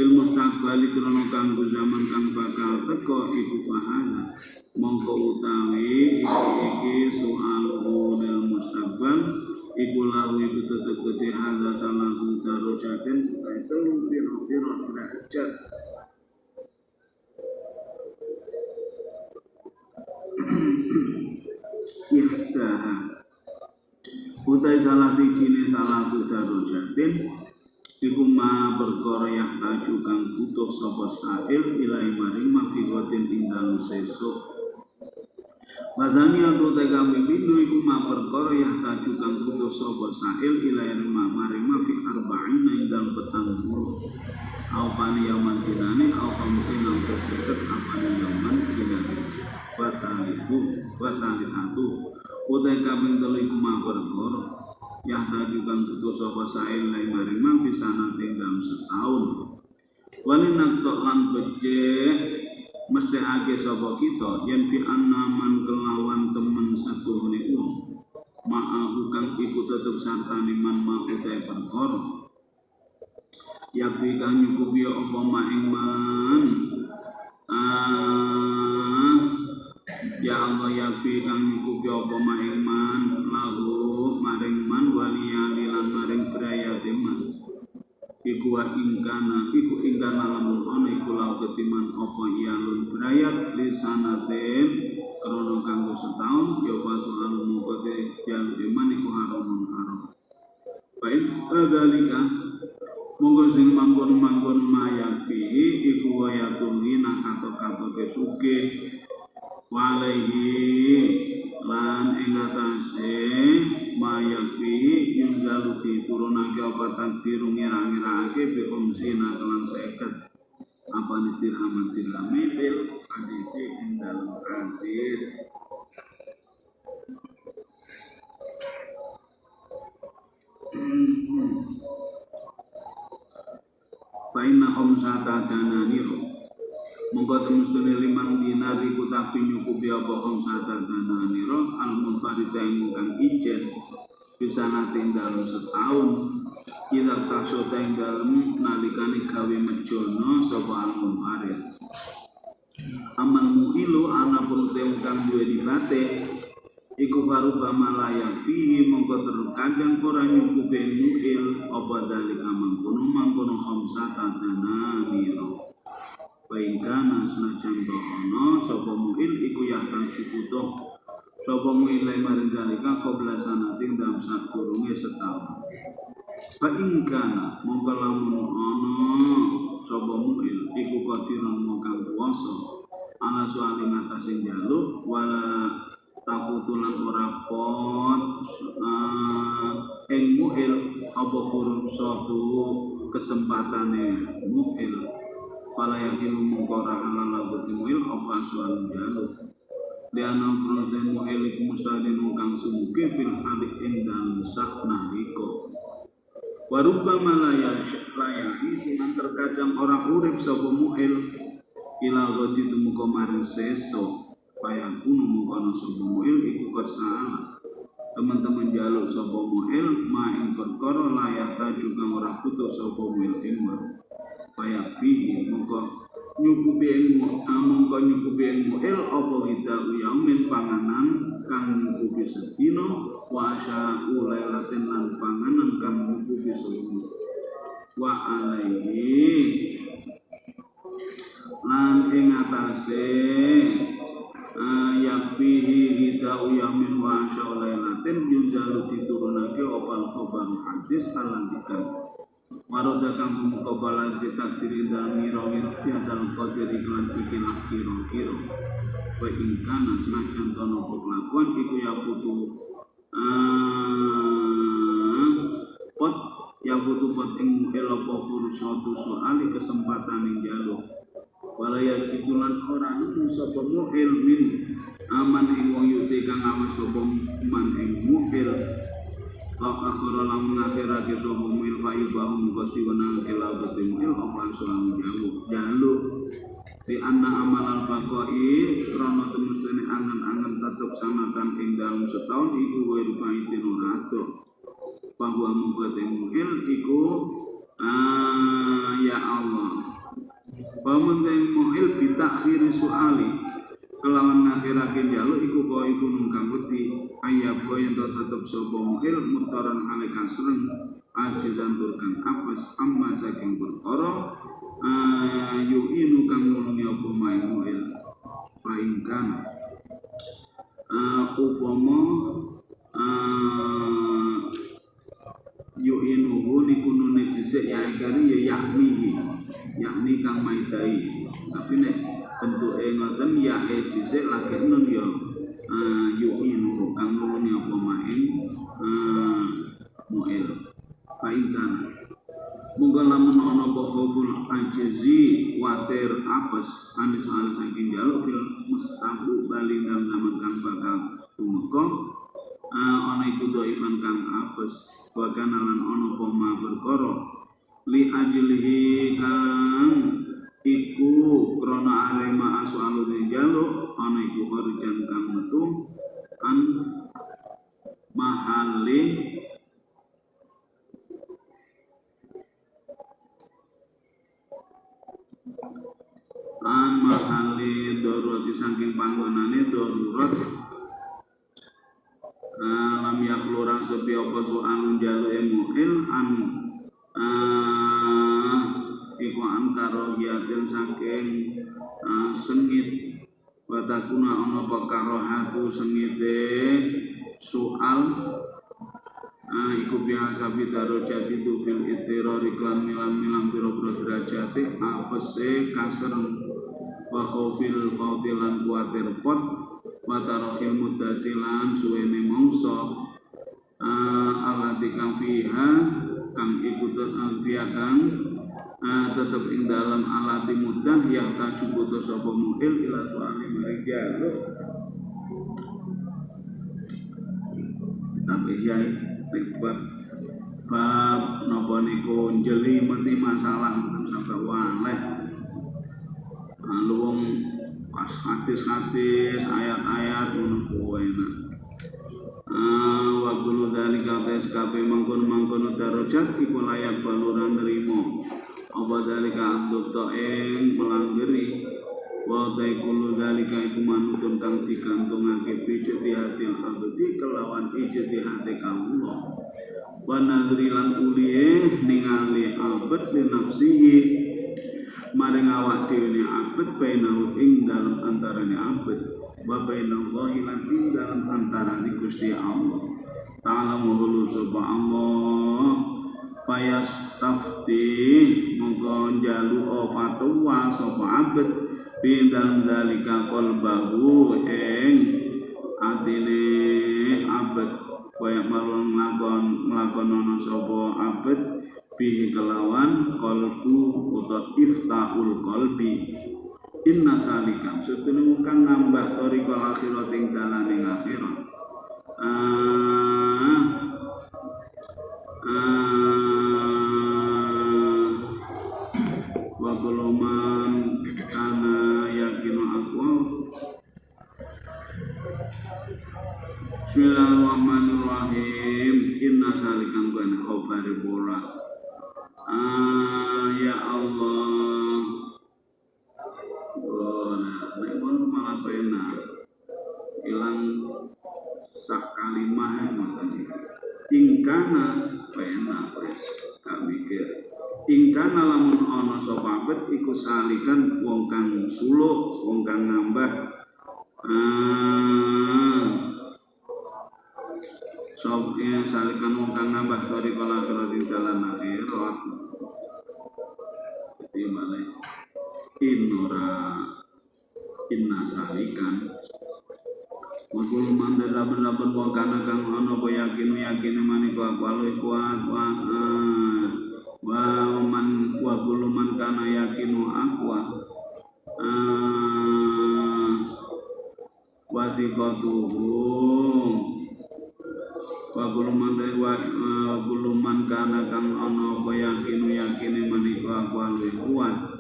lil mustaqbali krono kanggo zaman kang bakal teko iku pahala mongko utawi iki soal lil mustaqbal iku lawi tetep gede hadza talaku darojatin itu piro derajat ihdaha utai salah sijine salah darojatin iku ma perkara yahtaju kang butuh sapa sa'il ilahi maring mafiqatin ing dalem sesuk Wazani atau tega mimpidu iku ma perkara yahtaju kang butuh sapa sa'il ilahi maring mafiq arba'ina ing dalem 40 au pani yaman dinane au kamsin au terseket apani yaman dinane wasali satu utai kaping 3 iku ma perkara yahtajukan putus sapa sail lai maring man fisanatin dalam setahun. Walinak tok lan becik mesti age sapa kita yen bi anaman kelawan temen setuhune wong ma'ahu kang iku tetep sartane man ma'utai perkara yakwi kang nyukupi apa ma'ing man ya Allah yakwi kang nyukupi apa ma'ing man lahu maring man waliyali lan maring brayate man iku ingkana lamun ana iku lau ketiman apa iyalun brayat lisanaten krana kanggo setahun ya pasul mukote yang iman iku haram. Baik dalika monggo sing manggon-manggon mayafi iku wayatun nak kato-kato kesuke walaihi lan ing atase mayafi yunzaluti turunake apa takdir ngira-ngirake bi umsina kelan 50 apa nitir amatir amil hadisi indal hadis Fainna khamsata dananiro monggo temusune 5 dinar iku tapi nyukupi apa khamsata dananiro al-munfarida ing kang ijen bisa nate dalam setahun kita taksota ing dalem nalikane gawe mejono sapa al-munfarid aman mu'ilu ana perute kang duwe dibate iku baru bamalaya fihi mongko terkadang ora nyukupi mu'il apa dalika mangkono khamsata dananiro baikana senajan ana sapa mu'il iku yahtan syukuto sapa mu'il maring dalika qabla sanatin dalam sadurunge setahun baikana mongko lamun ana sapa mu'il iku kadiran mongkang kuwasa ala suali ngatasing jaluk wala takutulan ora pot ing mu'il apa kurun suatu kesempatane mu'il pala yakin mengkora halal beti mu'il apa sual jaluk liana proses mu'il iku mustadin kang sumuke fil halik ing dalam sakna riko warubama layahi sinan terkadang orang urip sapa mu'il ila godi tumuka maring seso payah kuno mengkono sapa mu'il iku kesalahan teman-teman jaluk sapa mu'il maing perkara layak juga ora putus sapa mu'il iman payah fihi mongko nyukupi ing mu'il apa wida yaumin panganan kang nyukupi sedina wa asya'u lailatin lan panganan kang nyukupi seluruh wa alaihi lan ing atase yakfihi hidau yamin wa asya'ulailatin yunjalu diturunake opal khobar hadis alantikan waroda kang mukabalan ditakdiri dalam ngiro-ngiro biadal qadir iklan ikilah kiro-kiro wa ingkana senajan tono kelakuan iku ya butuh pot ing elopo suatu soali kesempatan ing jaluk walaya kitulan orang sapa mu'il min aman ing wong yuti kang awan sapa man ing mu'il la akhara lamun akhirake sapa mu'il payu bahu gusti wenangke la gusti mu'il apa soal jaluk di anna amal al-baqai krana temustene angen-angen tetep sanatan ing dalem setahun iku wae rupaine nurato bahwa mungkate mu'il iku ya Allah pamunten mu'il bitakhir suali kelawan ngakhirake njaluk iku kok iku nungkang wedi ayab yang tetep sapa mu'il mutaran ale kasren ajizan turkan apes amma saking perkara yu'inu kang nulungi apa main mu'il paingkan upama yu'inuhu nikunune jisik ya ikari ya yakni kang maidai tapi nek bentuke ngoten ya dhisik lagi nun ya yu'inu kang nulungi apa main mu'il paikan monggo lamun ana apa hubul ajizi watir apes anis saking jaluk fil mustaqbal dalam zaman kang bakal tumeka ana iku dhaifan kang apes wa kana lan ana koma perkara li ajlihi kang iku krana arema aswalu jaluk ana iku kharijan kang metu an mahali darurat saking panggonane darurat lam yaklurang sepi apa soalun jaluke mu'il an iku an karohiatin saking sengit watakuna ana apa karohatu sengite soal iku biasa bidarojat itu fil itiror iklan milang-milang biro-biro derajati apese kasar wa khawfil fautilan kuatir pot watarohil mudatilan suwene mongso alati kang fiha kang ikut fiha kang tetep ing dalam alati mudah yang tak cukup sapa muhil ila suami marijalo tapi yai bab napa niku njeli mati masalah sampai waleh luwung pas hadis-hadis ayat-ayat ngono enak wa kullu dzalika tasqabe mangkon-mangkon darajat iku layak baluran nerimo apa dzalika abduk ing pelanggeri wa kullu dzalika iku manutun kang digantungake bijeti hatil abdi kelawan ijeti hati kawula wa nadri lan uliye ningali abad li nafsihi maring awak dhewe ne abad bainahu ing dalem antarane abad wa bainallahi lan ing dalem antarane Gusti Allah ta'ala muhulu sapa Allah payastafti mongko njaluk fatwa sapa abad bi dalem dalika qalbahu ing atine abad kaya marang nglakonono sapa abad bihi kelawan qalbu utawa iftahul qalbi inna salikan setune kang ngambah tariqal akhirat ing dalane akhirat wa kuluman kana yakinu aqwa bismillahirrahmanirrahim inna salikan kana khabari bora ya Allah nah malah benar hilang sak kalimah ingkana benar gak mikir ingkana lamun ana sapa abet iku salikan wong kang suluk wong kang ngambah sopnya salikan wong kang ngambah tori kala akhirat jalan akhirat di mana inna salikan makul mandala bener-bener wong kana kang ana apa yakin maneka kuwi kuat wa man wa kuluman kana yakinu aqwa wa thiqatuhu wa kuluman kana kang ana apa yakine maneka kuwi kuat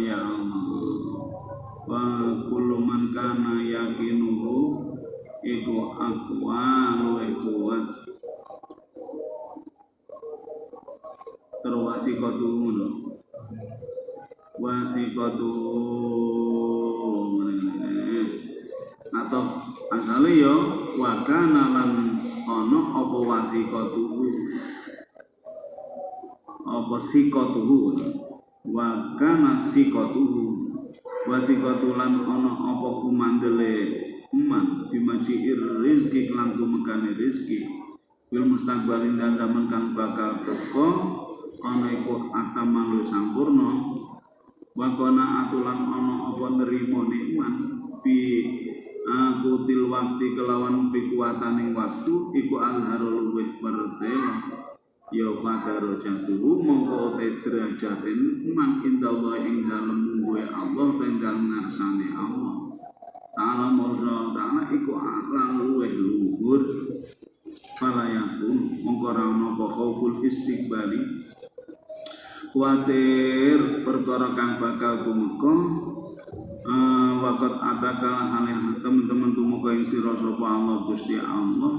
ya Allah wa kuluman kana yakinuhu iku aqwa luwih kuat terwasi kotuun atau asale yo wa kana lan ana apa wasiqatuhu apa siqatuhu wa kana siqatuhu wasiqatulan ana apa kumandele iman dimajiir rizki lan tumekane rizki bil mustaqbalin dan zaman kang bakal teko ana iku ataman sampurna wa kana atulan ana apa nerimo nikmat bi akutil waktu kelawan pikuataning waktu iku alharul luwih pertela ya padaro jatuh mongko te derajatin man indallahi ing dalem gue Allah ten dalem ngarsane Allah ta'ala mawsa ta'ala iku ala luweh luhur falayakun mengkora nopo khauful istiqbali kuatir perkara kang bakal tumeka wakat atakal halih teman-teman tumeka ing sira sapa Allah Gusti Allah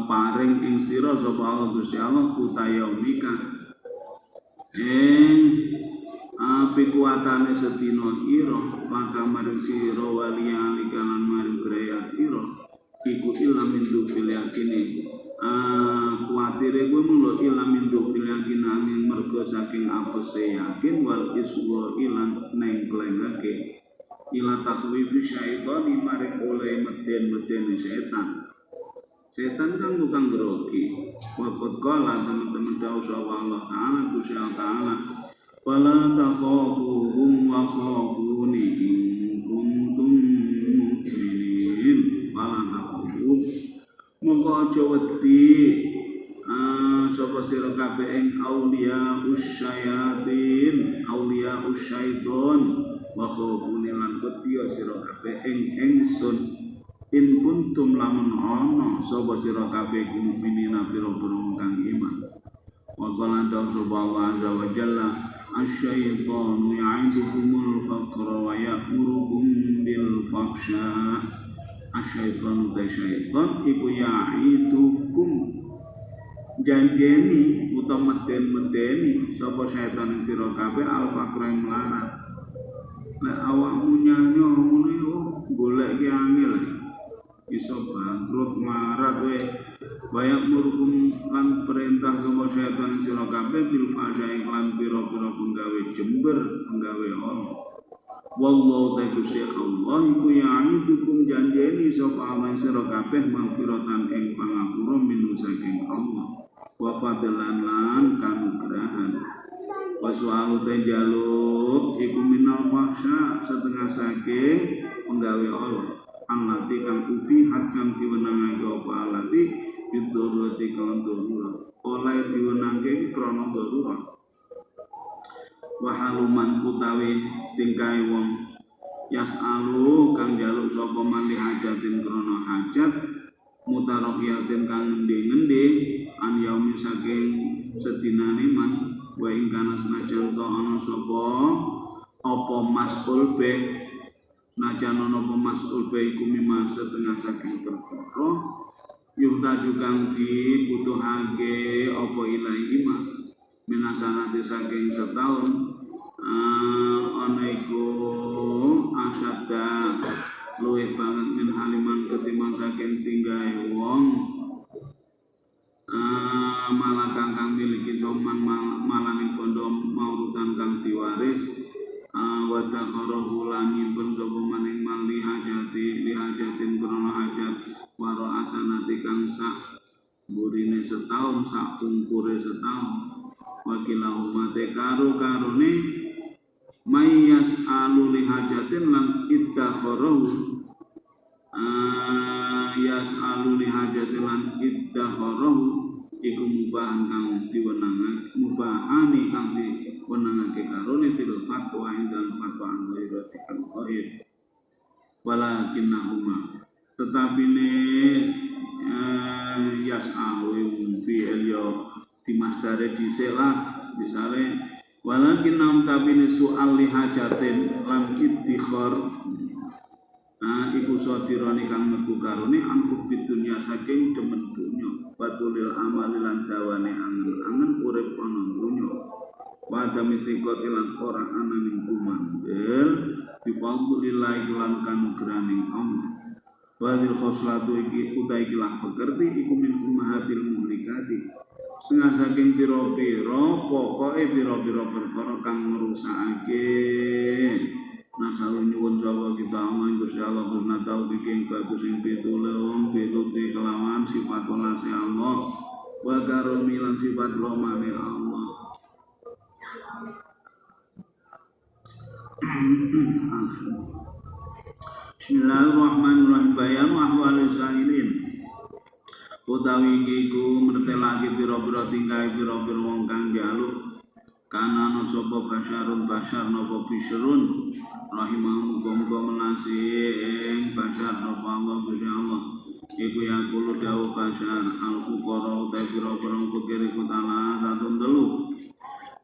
paring ing sira sapa Allah Gusti Allah kutayaumika pikuatane sedina ira maka maring sira waliyali kalan maring grayat ira iku ilam mindu piliyakini kuatire kuwi mulo ilam mindu piliyakini angin mergo saking apese yakin wal iswa ilan nengklengake ila takwifi syaitani maring oleh meden-medeni setan kan tukang grogi wakot kala teman-teman jauh sapa Allah Ta'ala Gusti Allah Ta'ala wala takhafuhum wa khafuni in kuntum mu'minin wala takhafuhum mongko aja wedi sapa sira kabeh ing auliya usyayatin auliya usyaiton wa khafuni lan wedi sira kabeh ing ingsun in kuntum lamun ana sapa sira kabeh mukminina pira-pira kang iman wa qala subhanahu wa jalla asy-syaitanu ya'idukumul faqra wa ya'murukum bil fahsya asy-syaitanu tasyaitan iku ya'idukum janjeni utawa meden-medeni sapa setan sira kabeh al faqra ing melarat nek awakmu nyanyo ngono golek ki angel iso bangkrut marat we bayak murukum lan perintah kemo setan sira kabeh bil fahsya lan pira-pira penggawe jember penggawe Allah wallahu ta'ala Allah iku ya'idukum janjeni sapa aman sira kabeh magfiratan ing pangapura min saking Allah wa fadlan lan kanugrahan wasu'alu tajaluk iku minal fahsya setengah saking penggawe Allah alati kang ubi hakam diwenangake apa alati bidurati kang darurat oleh diwenangke krana darurat wahaluman utawi tingkai wong yasalu kang jaluk sapa man hajatin krana hajat mutarohiyatin kang ngendi-ngendi an yaumi saking sedinane man wa ing kana senajan to ana sapa apa mas'ul be najan ana pemasul baiku mimma setengah saking perkara yuhta juga dibutuhake apa ilahi ima minasanati saking setahun ana iku asadda luwih banget min haliman ketimbang saking tinggahe wong malah kang miliki soman malaning kondo maurutan kang diwaris wadakharahu lan nyimpen sapa maning mal lihajatin krana hajat waro asanati kang sak burine setahun sak pungkure setahun wakilahu mate karo-karone mayas alu lihajatin lan iddakharahu yasalu lihajatin lan iddakharahu iku mubahan kang diwenangake mubahane kang diwenangake karone fil fatwa indal fatwa anggirati kang qahir walakinnahuma tetapine yasalu fi elyo dimasdare dhisik lah misale walakinnahum tapine soal lihajatin lan iddikhar iku sadirane kang metu karone anfuk dunya saking demen dunya batulil amali lan dawane angen-angen urip ana dunya wa damisi kotilan ora ana ning kumandel difadlillah lan kanugraning Allah wa dzil khoslatu iki utai kilah pekerti iku min ummahatil muhlikati setengah saking pira-pira pokoke pira-pira perkara kang ngrusakake nasalu nyuwun sapa kita aman Gusti Allah husna taufik ing bagus ing pitulung pituti kelawan sifat welase Allah wa karami lan sifat rahmane Allah Bismillahirrahmanirrahim bayan ahwal sa'ilin utawi iki ku mertelake pira-pira tingkae pira-pira wong kang njaluk kana no sapa basyarun basyar napa bisrun rahimahum muga menasi ing basyar napa Allah Gusti Allah iku yang kulo dawuh basyar al fuqara ta pira-pira pikir iku taala satun telu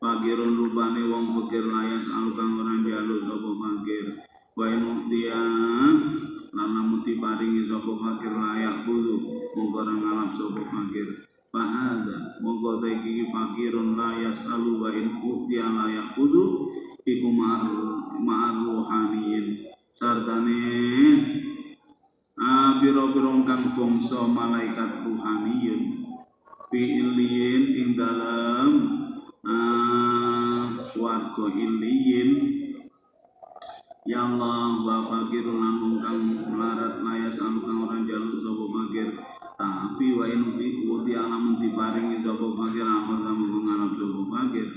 Fakirun rupane wong pikir layas alukang orang jaluk sapa fakir wae muktia lan muti paringi sapa fakir layak kudu mung ora ngalap sapa fakir Fahada mongko iki fakirun layas alu wa in muktia layak kudu iku ma'ruhaniyin sartane pira-pira kang bangsa malaikat ruhaniyun fi illiyin ing dalem swarga illiyin ya Allah wa fakirun lan kang melarat layas kang ora jaluk sapa fakir tapi wa in uti alamun diparingi sapa fakir akhir samung ngarep sapa fakir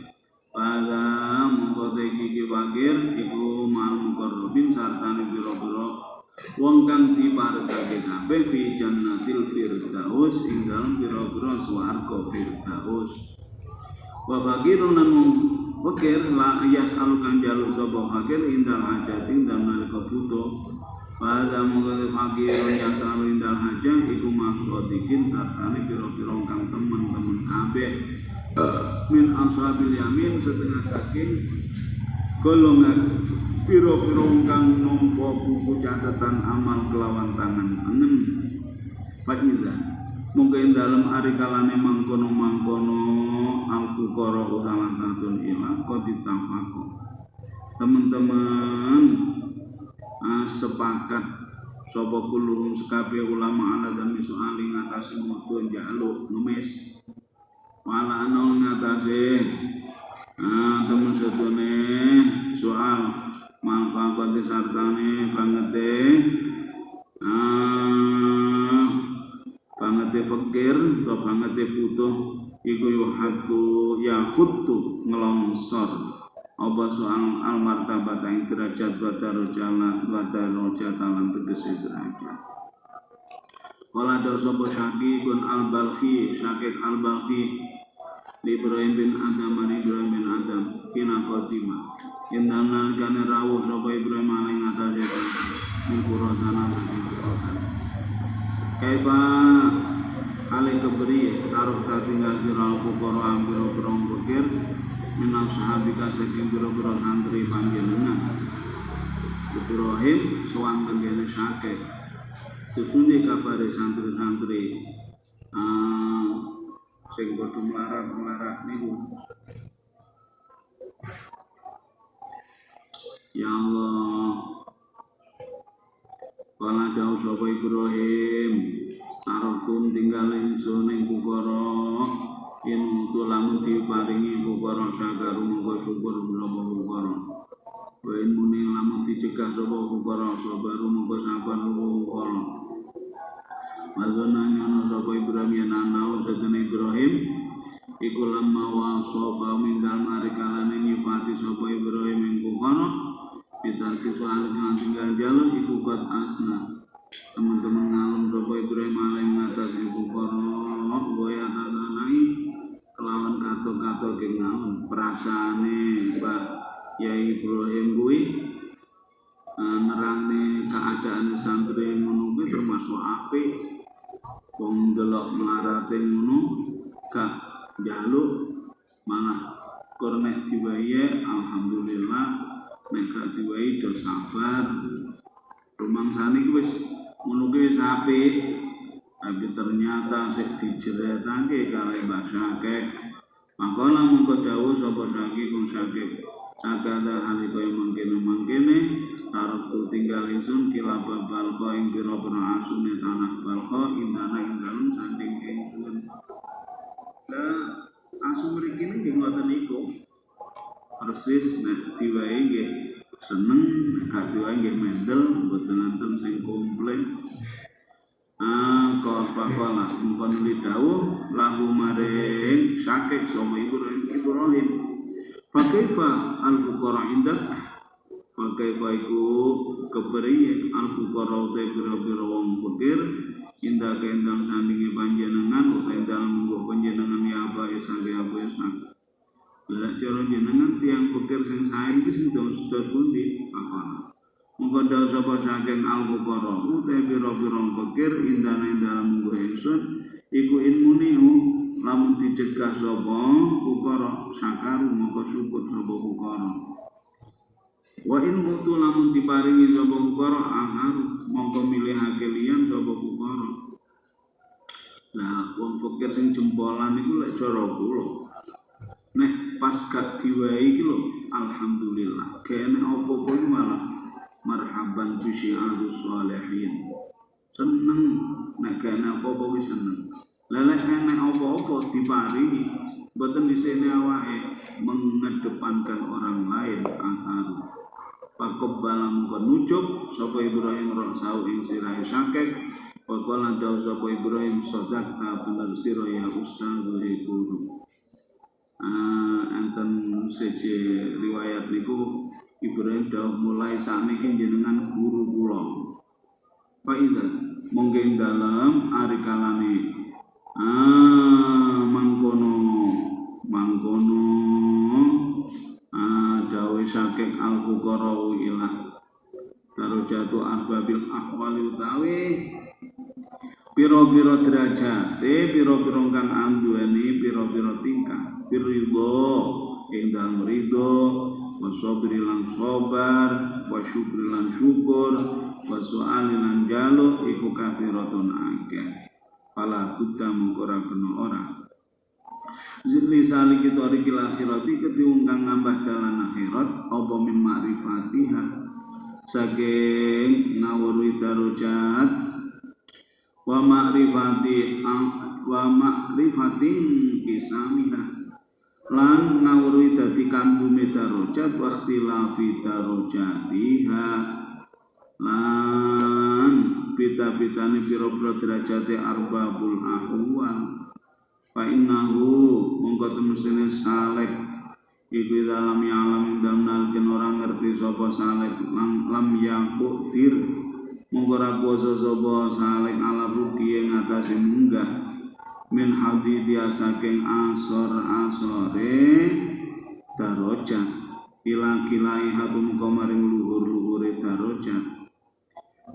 pada mongko iki fakir iku mal mukarrabin sartane pira-pira wong kang diparingake kabeh fi jannatil firdaus ing dalem pira-pira swarga firdaus wa fakirun lan fakir la yasal kang jaluk sapa fakir indal hajat ing dalem nalika butuh pada mongko fakirun yang selalu indal hajat iku maksodikin sartane pira-pira kang temen-temen kabeh min ashabil yamin setengah saking golongan pira-pira kang nampa buku catatan amal kelawan tangan engen faiza monggo ing dalem ari kalane mangkono-mangkono al-fuqara salah satun ila qaditafaqo teman-teman sepakat sapa kulum sekabeh ulama ala dami soali ngatasi mutun jaluk numis wala ana ngatasi temen sedone soal mangkate sartane bangete bangete fakir atau bangete butuh iku ya khuttu ngelongsor apa soal al martabat ing derajat wa darajat lan tegese derajat wala do sapa syakikun al balkhi syakik al balkhi Ibrahim bin Adam kina khotimah indang nalikane rawuh sapa Ibrahim aling atase mengkurosana mengkurosan kaiba alih keberi taruh tinggal sirah fuqara ambiro pikir minal sahabika saking biro-biro santri panjenengan Ibrahim sowan tenggene syakik terus nundi kabare santri-santri sing padha melarat niku ya Allah kala dawuh sapa Ibrahim tarokum tinggal ingsun ing fuqara yen lamun diparingi fuqara sagaru monggo syukur menapa fuqara yen muni lamun dicegah sapa fuqara sabaru monggo sabar fuqara Mazana nyono sapa Ibrahim yen ana sedene Ibrahim iku lamma wasofa min dalem ari kalane nyipati sapa Ibrahim ing fuqara pitanti soal lan tinggal jaluk iku qad asna teman-teman ngalem sapa Ibrahim aling ngatas fuqara goya tatanai kelawan kato-kato kenal perasaane Mbah Yai Ibrahim kuwi nerangne keadaan santri ngono kuwi termasuk apik wong delok melarate ngono gak njaluk malah kornek diwae alhamdulillah nek gak diwae do sabar rumangsane kuwi wis ngono kuwi apik tapi ternyata sik dijeretake kalih Mbah Syakik mangkala mongko dawuh sapa Syakik kung Syakik sagada halika mangkene tarku tinggal ingsun kilaba balqa ing pira-pira asune tanah balqa indana ing dalem sanding ingsun lah asu mriki nggih ngoten niku persis nek diwae nggih seneng nek gak diwae nggih mendel mboten enten sing komplain Pakola mungkon lidawuh lahu maring Syakik sama Ibrahim Fakaifa al-fuqara indak Fakaifa iku keberi al-fuqara utai bira-bira wong fakir indak endang sandingi panjenengan utai endang mungguh panjenengan ya apa isang ya apa isang Lah cara jenengan tiang pikir sing sae iki sing dos pundi takon. Monggo dawuh sapa saking al-fuqara uta pira-pira pikir indane dalam munggo ingsun iku inmuniu lamun dicegah sapa fuqara sakaru monggo syukur sapa fuqara. Wa in mutu lamun diparingi sapa fuqara ahar monggo milihake liyan sapa fuqara. Nah, wong pikir sing jempolan iku lek cara kula nek pas gak diwai iki lho alhamdulillah kene apa-apa malah marhaban bi syi'arus sholihin seneng nek kene apa-apa wis seneng lelek nek apa-apa diparingi mboten disene awake mengedepankan orang lain asal pakobalam penucuk sapa Ibrahim rasau ing sirahe sakek pakolan dawuh sapa Ibrahim sadaqta bener sira ya ustaz guru. Enten siji riwayat niku Ibrahim dawuh mulai sakniki jenengan guru kula. Faida monggo dalem ari kalane mangkono dawuh saking al-fuqara ila darajatu arbabil ahwali utawi pira-pira derajate pira-pira kang anduweni pira-pira tingkah ridho ing dalem ridho wa sabri lan sabar wa syukri lan syukur wa su'ali lan jaluk iku kathiratun akeh pala buddha mengkora kena ora zikri saliki toriki lakhirati ketiung kang ngambah dalan akhirat apa min ma'rifatiha saking ngawuri darajat wa ma'rifatin kisamiha lan ngawuri dadi kandume darajat wa ikhtilafi darajatiha lan pita-pitane pira-pira derajate arbabul ahwal fa innahu mongko temene saleh iku dalam alam damnal ken ora ngerti sapa saleh lam yaqudir monggo ra kuwasa sapa saleh ala ruki ing atase munggah min hadidi saking asor-asore darajat kila-kilai hatum kamaring luhur-luhure darajat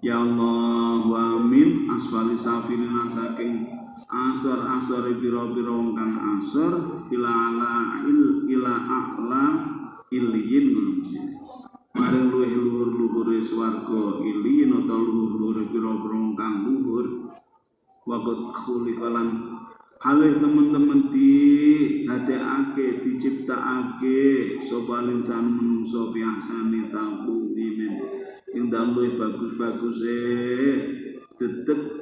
ya Allah wa amin asfali safilina saking asor-asore pira-pira wong kang asor ila a'la iliyin maring luhur-luhure swarga iliyin utawa luhur-luhure pira-pira wong kang luhur waqad khuliqalan halih teman-teman didadekake diciptakake sapa insan manungsa biasane taqdimin ing dalem bagus-baguse dedeg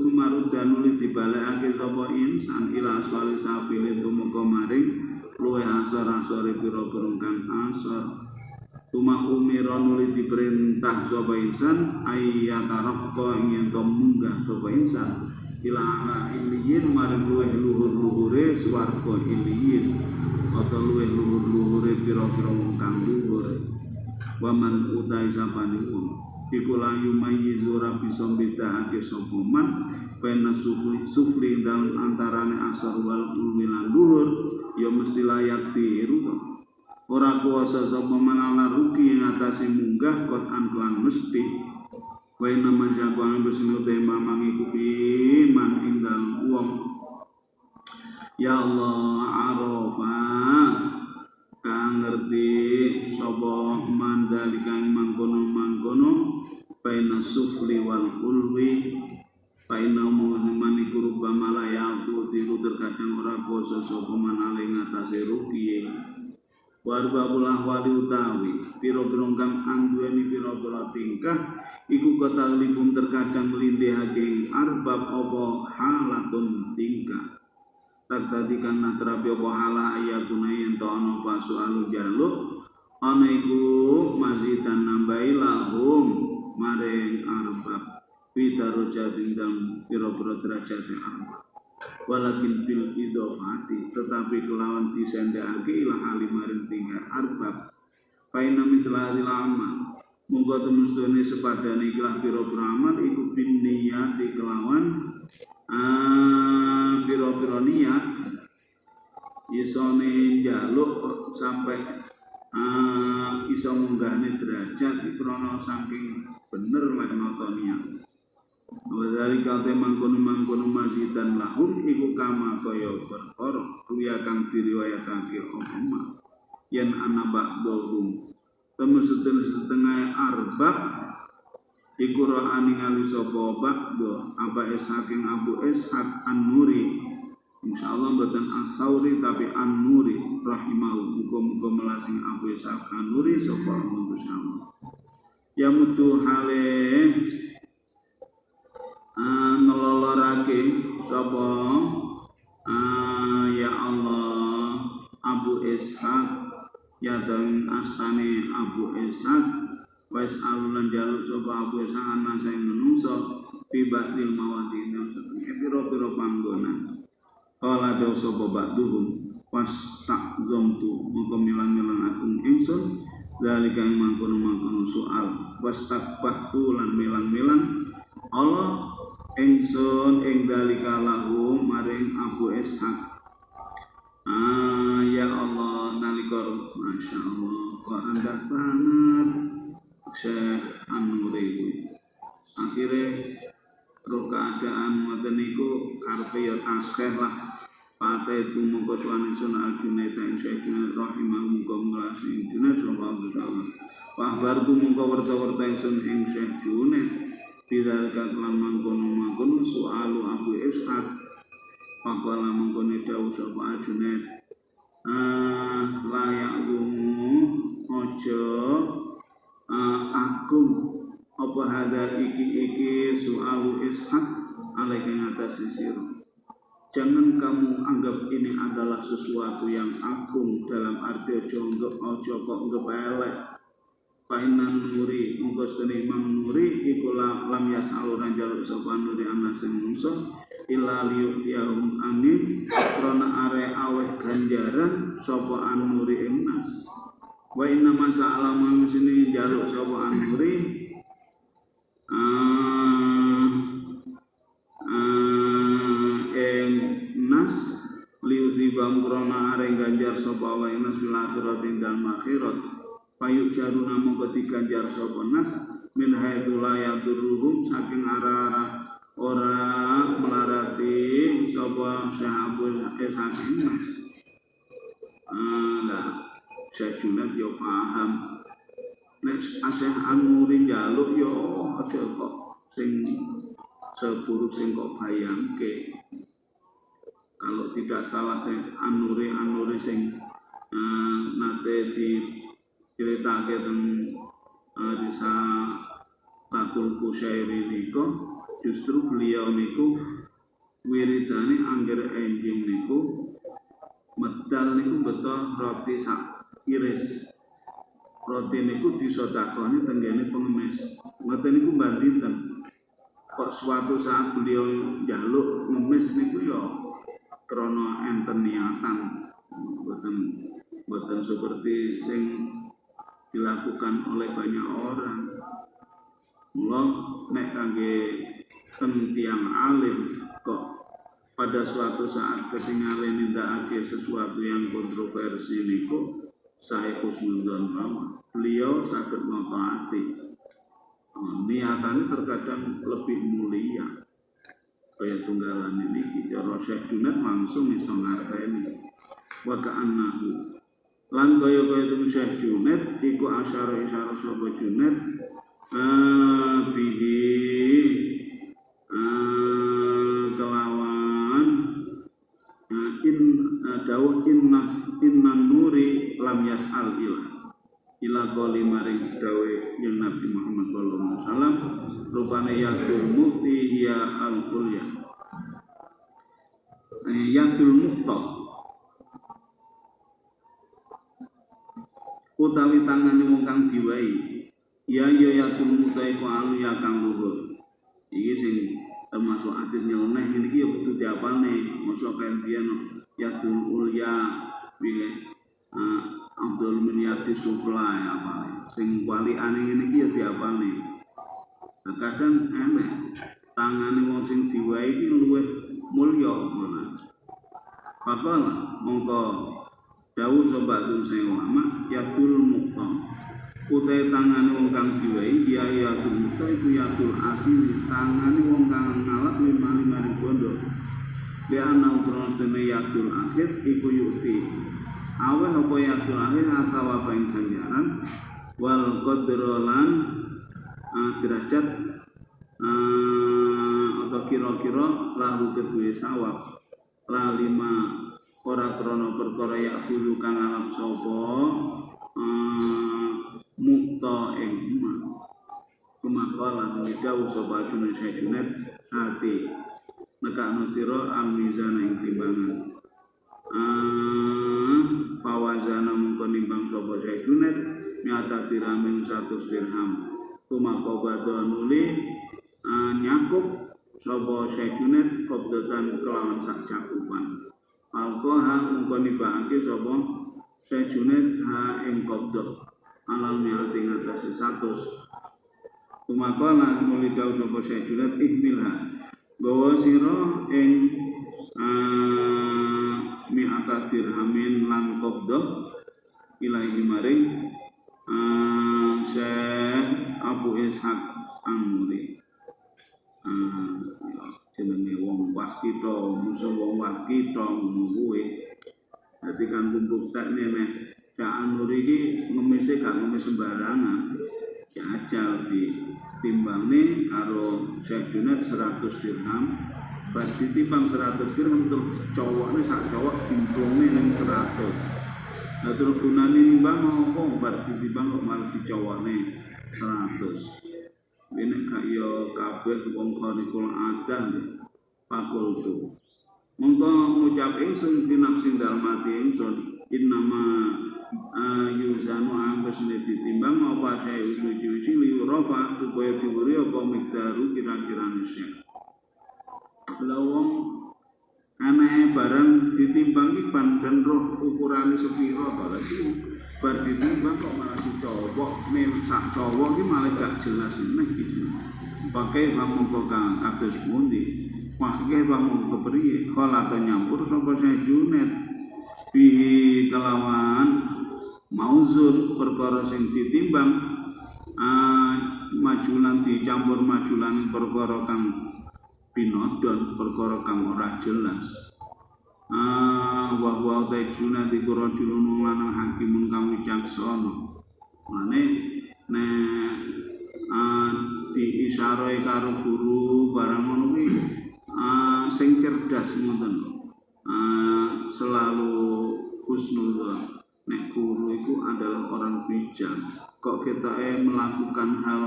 sumarudan nuli dibalekake sapa insan ila aswali safile tumeka maring luwih asor-asore pira-pira kang asor tuma umira nuli diperintah sapa insan ayyataraqqa ing munggah sapa insan ila ala iliyin maring luwih luhur-luhure swarga iliyin atau luwih luhur-luhure pira-pira wong kang luhur waman utai sapane wong iku la yumayyizu ra bisa mbedakake sapa man pena sufli dalam antarane asar wal ulwi lan luhur ya mesti layak tiru ora kuasa sapa manala rugi ngatasi munggah kot antuan mesti wa inna man jagoan bersinu tema mangiku iman indal uang ya Allah arafa kang ngerti sapa mandalika mangkono baina sufli wal ulwi baina maniku rubama layaku tiru terkadang ora kuasa sapa manala ngatasi rugi warbabul ahwali utawi pira-pira kang anduweni pira-pira tingkah iku ketalipun terkadang melindihake arbab apa halatun tingkah tak tadi kana terapi apa hala ayatuna yen to ana pasual jaluk ana iku mazidan nambahi lahum maring arbab pidarojat indang pira-pira derajat arbab walakin bil idofati tetapi kelawan disendhake ila alimaring tingkah arbab paina mislahil amal monggo temustune sepadane ikhlas pira-pira amal iku bin niyati kelawan pira-pira niat isone njaluk sampai iso munggahne derajat krana saking bener lek notonian. Wadari kate mangkono-mangkono masjidan lahum iku kama kaya perkara kuya kang diriwayatake Umar yen ana ba'dhum temen setengah arbab iku ra ningali sapa ba'dho apa saking Abu Ishaq An-Nuri insyaallah mboten As-Sauri tapi An-Nuri rahimahu muga-muga melasing Abu Ishaq An-Nuri sapa insyaallah ya mutu hale ngelolorake sapa ya Allah Abu Ishaq ya dan astane Abu Ishaq wis alulan jaluk sapa Abu Ishaq ana sing menungso tibatil mawadina pira-pira panggonan kala do sapa ba'duhum pas tak zomtu mongko milang-milang akung ingsun zalika mangkono soal was takbahtu lan milang-milang Allah ingsun ing dalika lahu maring Abu Ishaq ya Allah nalika masyaallah kok rendah banget Syekh An-Nuri akhire roh keadaan ngoten niku karepe ya tasbih lah pate tumungko suwane sun Al-Junaid ing Syekh Junaid rahimahullah muga nglasi Junaid sallallahu alaihi wasallam tumungko werta-werta ingsun ing Syekh Junaid bidalika kelan mangkono soalu Abu Ishaq pakala mangkono dawuh sapa Junaid layak lumu ojo agung apa hada iki soalu Ishaq alaika ngatas sira jangan kamu anggap ini adalah sesuatu yang agung dalam arti ojo kok elek Painan nuri mungko seni Imam Nuri iku lam yasaluran jaluk sapa nuri ana sing mungsuh illa liyahum amin krana are aweh ganjaran sapa nuri ing nas wa inna masalah manusia jaluk sapa nuri ing nas liuzibam krana are ganjar sapa Allah ing nas fil akhirat dan akhirat payuk jaruna mongko diganjar sapa nas min haitsu la yadurruhum saking arah ora melarati sapa sahabul hakim nas lah sajunat yo paham nek asih An-Nuri njaluk yo aja kok sing seburuk sing kok bayangke kalau tidak salah sing An-Nuri sing nate di ceritake teng Risa Tatul Kusyairi niku justru beliau niku wiridane angger enjing niku medal niku beto roti sak iris roti niku disodakoni tenggene pengemis ngoten niku bandinten kok suatu saat beliau njaluk ngemis niku ya krana enten niatan boten seperti sing dilakukan oleh banyak orang. Mula nek kangge tiang alim kok pada suatu saat ketinggalan nindakake sesuatu yang kontroversi niku saya husnudzon mawon. Beliau saged nataati. Niatane terkadang lebih mulia. Kaya tunggalan ini cara Syekh Junaid langsung iso ngarteni. Wa ka'annahu lan kaya-kaya itu Syekh Junaid iku asyara-isyara sapa Junaid bihi kelawan dawuh innan nuri lam yas'al ila qali maring dawuh yang Nabi Muhammad sallallahu alaihi wasallam rupane yatul mukti hiya al-kulyah yatul mukta utawi tangane wong kang diwai ya yatul mukta iku alu ya kang luhur iki sing termasuk adit nyeleneh iki ya kudu diapalne mosok kantian yatul ulya piye Abdul Miniyati Supla apa sing wali ane ngene iki ya diapalne kadang enek tangane wong sing diwai iki luwih mulya ngono Pakola mongko dawuh sapa sing ulama yadul mukta utai tangane wong kang diwai ya yadul mukta iku yadul akhir tangane wong kang ngalap lima bondo dia ana ukrone yadul akhir iku yukti awe apa yadul akhir atawa ing ganjaran wal qadrolan derajat atau kira-kira lahu kedue sawab la lima ora krono perkara ya dulu kang alam sapa mukta ing kemakalan dawuh sapa Junaid hati nekakno sira al-mizan ing timbangan pawazana mungko nimbang sapa Junaid nyata diramin 100 dirham kumakobado nuli nyakup sapa Junaid kobdotan kelawan sak cakupan alkoha mungko nibahake sapa Junaid ha ing kobdo alal mi'ati ngatasi 100 kumakala nuli dawuh sapa Junaid ihmilha gawa sira ing mi'ata dirhamin lan kobdo ilahi maring Syekh Abu Ishaq An-Nuri jenenge wong wakito musuh wong wakito kuwi dadi kan tumpuk tak nenek Syekh An-Nuri iki ngemise gak ngemis sembarangan jajal ditimbangne karo Syekh Junaid 100 dirham bar ditimbang 100 dirham untuk cowokne sak cowok timplunge ning 100 nah terus gunane nimbang apa bar ditimbang kok malah dicowokne 100 ini kaya kabeh wong kharikul adah fakultu mongko ngucap ingsun dinafsin dalmati ingsun innama yuzanu ambasne ditimbang apa saya uji-uji liurofa supaya diwuri apa mikdaru kira-kira nisya kalau wong aneh barang ditimbang iban dan roh ukurane sepiro berarti bar ditimbang kok malah dicowok nek sak cowok iki malah gak jelas neh iki pakai pamongko kang kados pundi maksudnya pamongko kepriye kala to nyampur sapa Junaid bihi kelawan mauzun perkara sing ditimbang majulan dicampur majulan perkara kang pinodon perkara kang ora jelas wa Junaid iku rajulun lanang hakimun kang wicaksana mane di isyarai karo guru barang ngono kuwi sing cerdas ngoten selalu husnuzon nek guru itu adalah orang bijak kok ketoke melakukan hal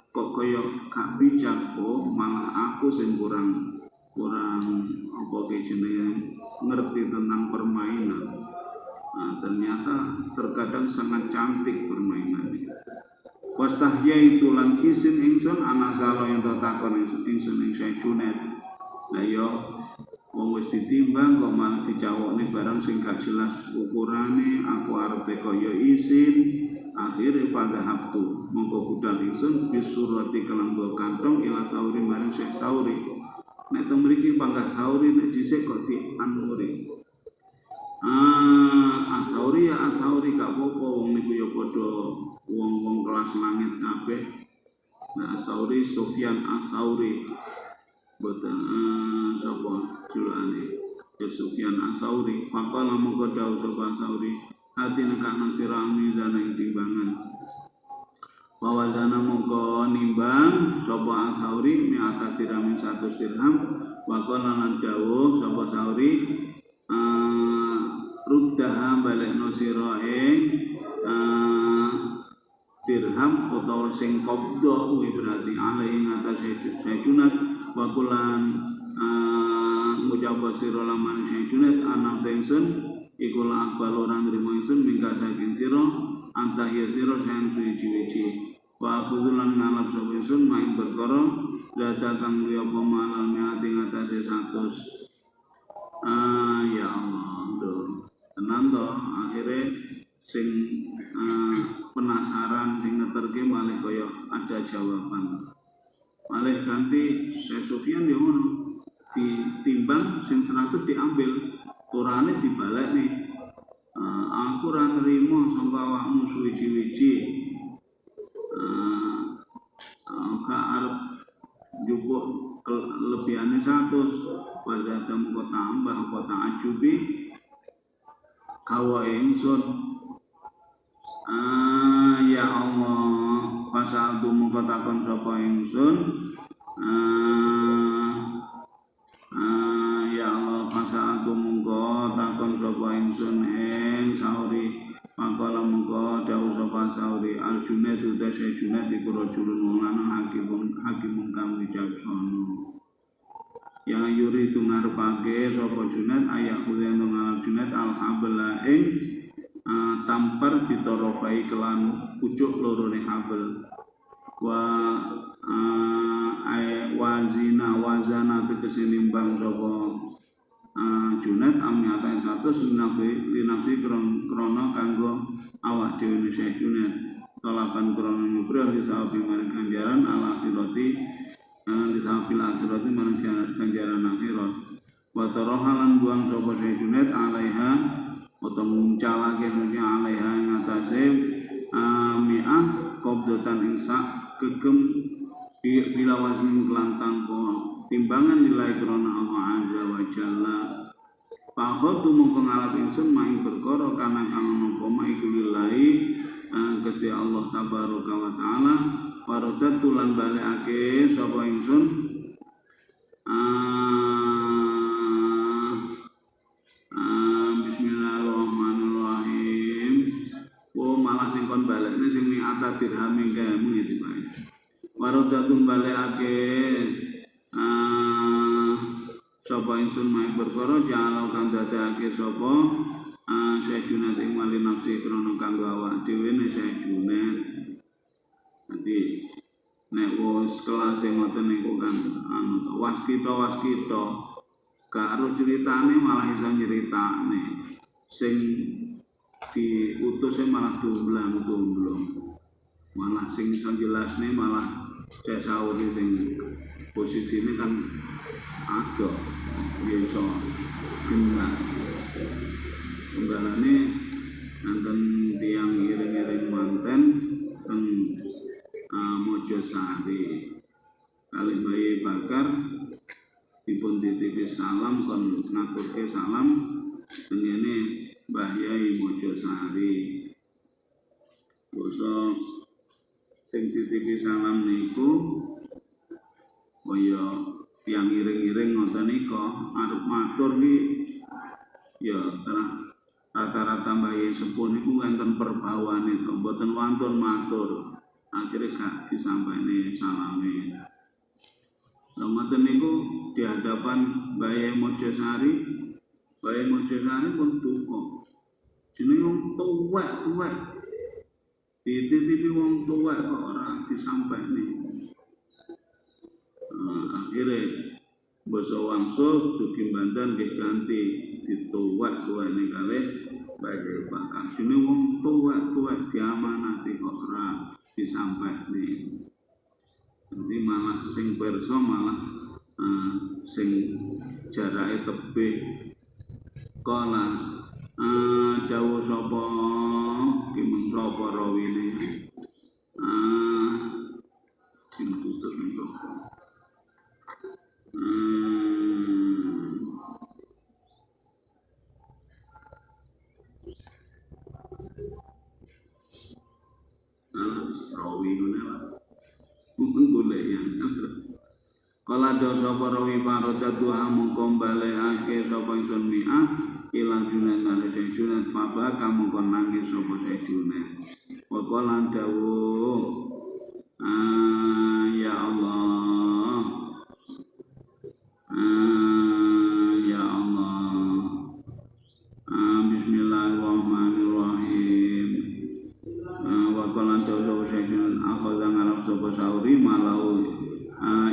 kok kaya gak bijak malah aku sing kurang apa jenenge ngerti tentang permainan ternyata terkadang sangat cantik permainan wastahya itu lan isin ingsun anasalo yang takon ingsun ing Syekh Junaid lah yo wong wis ditimbang kok malah dicawokne barang sing gak jelas ukurane aku arep teko yo isin akhire pada habtu mongko budal ingsun bisurati kelanggo kantong ila sauri maring Syekh Sauri nek teng mriki panggah Sauri nek dhisik kok di An-Nuri Asauri ya Asauri gak apa-apa wong niku ya padha wong-wong kelas langit kabeh. Nah Asauri Sufyan Asauri boten sapa julane ya Sufyan Asauri faqala mongko dawuh sapa Asauri hati nekakno sira mizan ing timbangan wawazana mongko nimbang sapa Asauri mi'ata dirham 100 dirham waqala lan dawuh sapa Asauri ruddaha balekno sira ing dirham utawa sing qabda kuwi berarti alai ngatasé Junaid wa kulan ngucap sira laman Junaid ana tengsun iku la akbal ora nrimo ingsun mingga saking sira antah ya sira sing suci-suci wa kudulan ngalap sapa ingsun maing perkara data kang liya apa manal miati ngatasé 100 ya Allah tenan to akhirnya sing penasaran sing ngeterke malih kaya ada jawaban malih ganti Syekh Sufyan yo ngono ditimbang sing 100 diambil turane dibalekne. Aku ora nrimo sangka awakmu suwi-wiji. Gak arep njupuk kelebihane 100 pada temu tambah kota ajubi kawa ingsun. Ya Allah, pasal tu mengko takon sapa ingsun. Ya Allah, pasal tu mengko takon sapa ingsun ing sauri. Mangkala mengko dawuh sapa sauri Al-Junaid utasya Junaid iku rajulun wong lanang hakimun kang wicaksana. Yang yuri itu ngarepake sapa Junaid ayak kulen ngalap Junaid al-habla ing tampar bitorobai kelan pucuk lorone habel wazana tegese nimbang sapa Junaid amnyata 100 linafsi krono kanggo awak dhewe Syekh Junaid talakan krono nyubrah disawi marang ganjaran ala akhirati disawi akhirati marang ganjaran akhirat wa tarahalan buang sapa Syekh Junaid alaiha utawa calake dunya alaiha ngatasé mi'ah qabdatan ingsa gegem bilawasing kelantang timbangan nilai krana Allah azza wa jalla. Pakhotu mongko ngalap ingsun maing perkara kana kang napa iku lillahi kedhe Allah tabaraka wa taala parodat tulan balekake sapa ingsun bismillahirrahmanirrahim. Malah sing kon balekne sing mi'ata dirham kemu iki bae. Parodatun balekake sapa ingsun maing perkara jalo kang dadekake sapa Syekh Junaid ing wali nafsi krana kanggo awak dhewe ne Syekh Junaid. Dadi nek wis kelas ngoten niku kan waskita karo ceritane malah iso nyeritakne sing diutus malah dumblang malah sing iso jelasne malah Syekh Sauri sing posisine kan ada biasa genah penggalane nanten tiang iring-iring manten teng Mojosari kali bayi bakar dipun titipi salam kon ngaturke salam tengene Mbah Yai Mojosari. Basa sing titipi salam niku kaya yang iring-iring ngoten nika arep matur ki ya rata-rata Mbah Sepuh niku wonten perbawane to mboten wantun matur akhire gak disampaini salame. Lah ngoten niku di hadapan Mbah Mojosari pun duka jenenge wong tuwek dititipi wong tuwek kok ora disampaini. Akhirnya basa wangsul dugi bandan nggih ganti dituwek-tuwekne kalih bae bakal sine wong tuwek diamanati kok ora disampaikne. Nanti malah sing pirsa malah sing jarake tebih kala dawuh sapa kimeng sapa rawine sing putus niku rawi ngene lah mungkin boleh ya kala do sapa rawi parodat duha mongko balekake sapa ingsun mi'ah ilang Junaid lan Syekh Junaid faba kamu kon nangis sapa Syekh Junaid waqalan dawuh ya Allah ya Allah bismillahirrahmanirrahim waqalan dawuh Syekh Junaid akhadha ngarep sapa sauri malau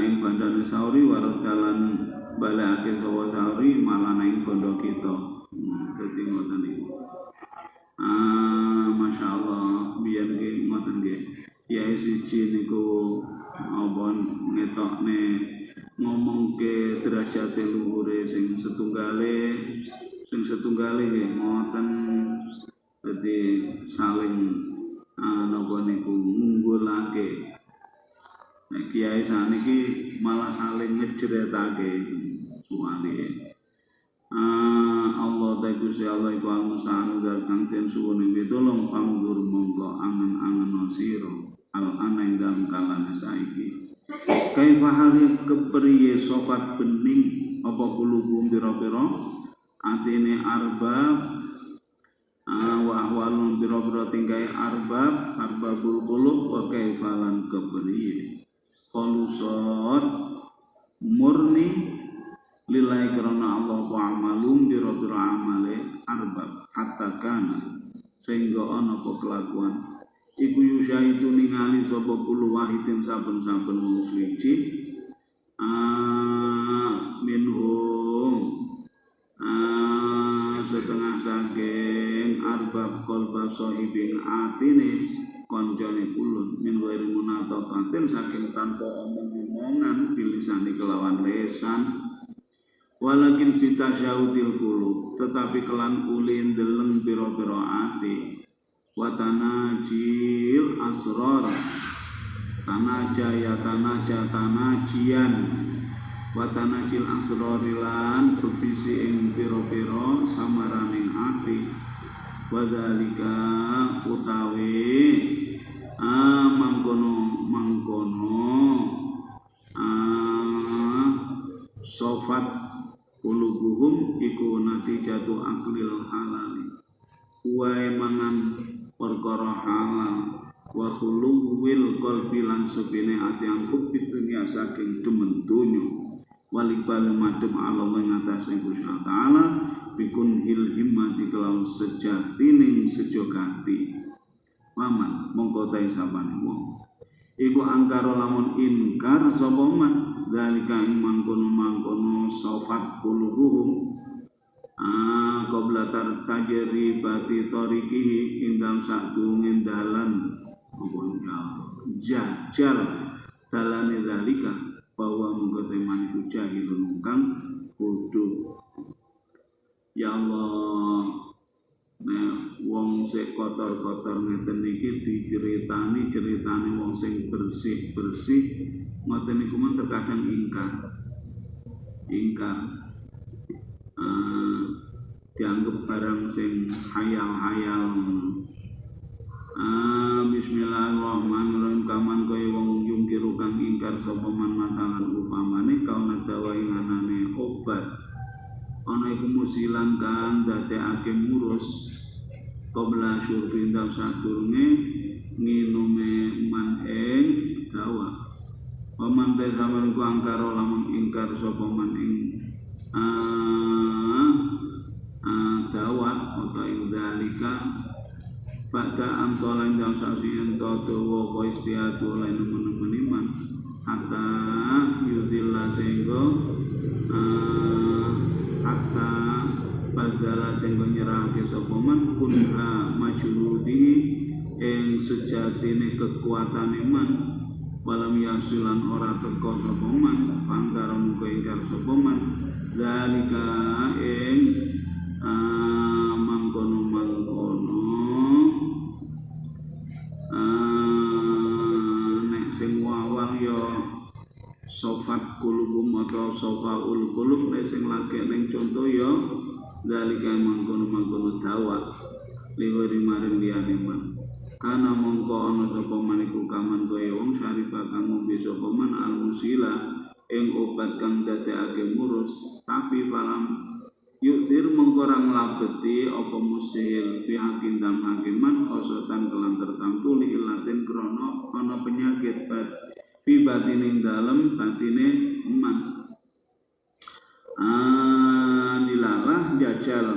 ing bandane sauri waradalan balekake sapa sauri malah ing bondo kita. Dadi ngoten niku. Masyaallah biyen nggih ngoten nggih. Ya siji niku apa ngetokne ngomongke derajate luhure sing setunggale setunggale nggih ngoten dadi saling napa niku ngunggulake. Nek kiai saniki malah saling ngejretake suwane. Allah ta Gusti Allah iku al-musta'an kang den suwune pitulung panggur mongko angen-angen sira al-ana ing dalem kalane saiki. Kaifa hali kepriye sopat bening apa kulubum pira-pira atine arbab wa ahwalun pira-pira tingkai arbabul qulub wa kaifalan kepriye khalusat murni lillahi karena Allah wa amalum pira-pira amale arbab hatta kana sehingga ana apa kelakuan iku yusaitu ningali sapa kulo wahidin saben-saben wong suci minhum setengah saking arbab qalba sahibin atine koncone kulun min ghairi munataqatin saking tanpa omong-omongan bilisane kelawan lesan walakin kita syaudil qulub tetapi kelan ulin deleng pira-pira ati watanajil asrar tanajian watanajil asrarilan berbisi ing pira-pira samaraning ati wadzalika utawi mangkono sofat ulubuhum iku natijatu aklil halali wae mangan perkara halal wa khuluwil qalbi lan sepene ati angkup dunya saking demen donya walibal madem Allah ngatasé Gusti Ta'ala bikun ilhimmati kelawan sejatining sejogati waman mongko ta sabane wong iku angkara lamun inkar sapa man dalika ing mangkono sofat qulubuhum qabla tajribati tariqihi indam sadurunge dalan jajal dalane dalika bahwa mengkote maniku jahilun kang bodoh ya Allah wong sing kotor-kotor ngeten iki diceritani wong sing bersih-bersih ngoten niku men terkadang ingkar dianggap barang sing hayal-hayal. Bismillahirrahmanirrahim. Kaman kaya wong yungkiru kang ingkar sapa man matalan upamane kauna dawa ing anane obat ana iku musilan kan dadekake murus qabla syurbi ndang sadurunge minume man ing dawa. Paman te zaman ku angkara lamun ingkar sapa man ing dawa utawa ing dalika pada antolan jam saksian tawa wa istiatu lain nemen iman hatta yudilla sehingga hatta padala sehingga nyerahke sapa man kunha majrudi ing sejatine kekuatan iman walam yasilan ora teko sapa man pangkara muga ingkar sapa man dalika ing mangkono nek sing wawang ya sofat kulubum atau sofaul kulub nek sing lagi ning contoh ya dalika mangkono dawa liwari maring liyane man kana mongko ana sapa maniku kaman kaya wong syariba kang ngombe sapa man al-musila ing obat kang dadekake murus tapi falam yuktir mengkorang labeti apa musil pihakin dan hakiman khosotan kelan tertampu li ilatin krono ana penyakit batinin dalam batine eman dilalah jajal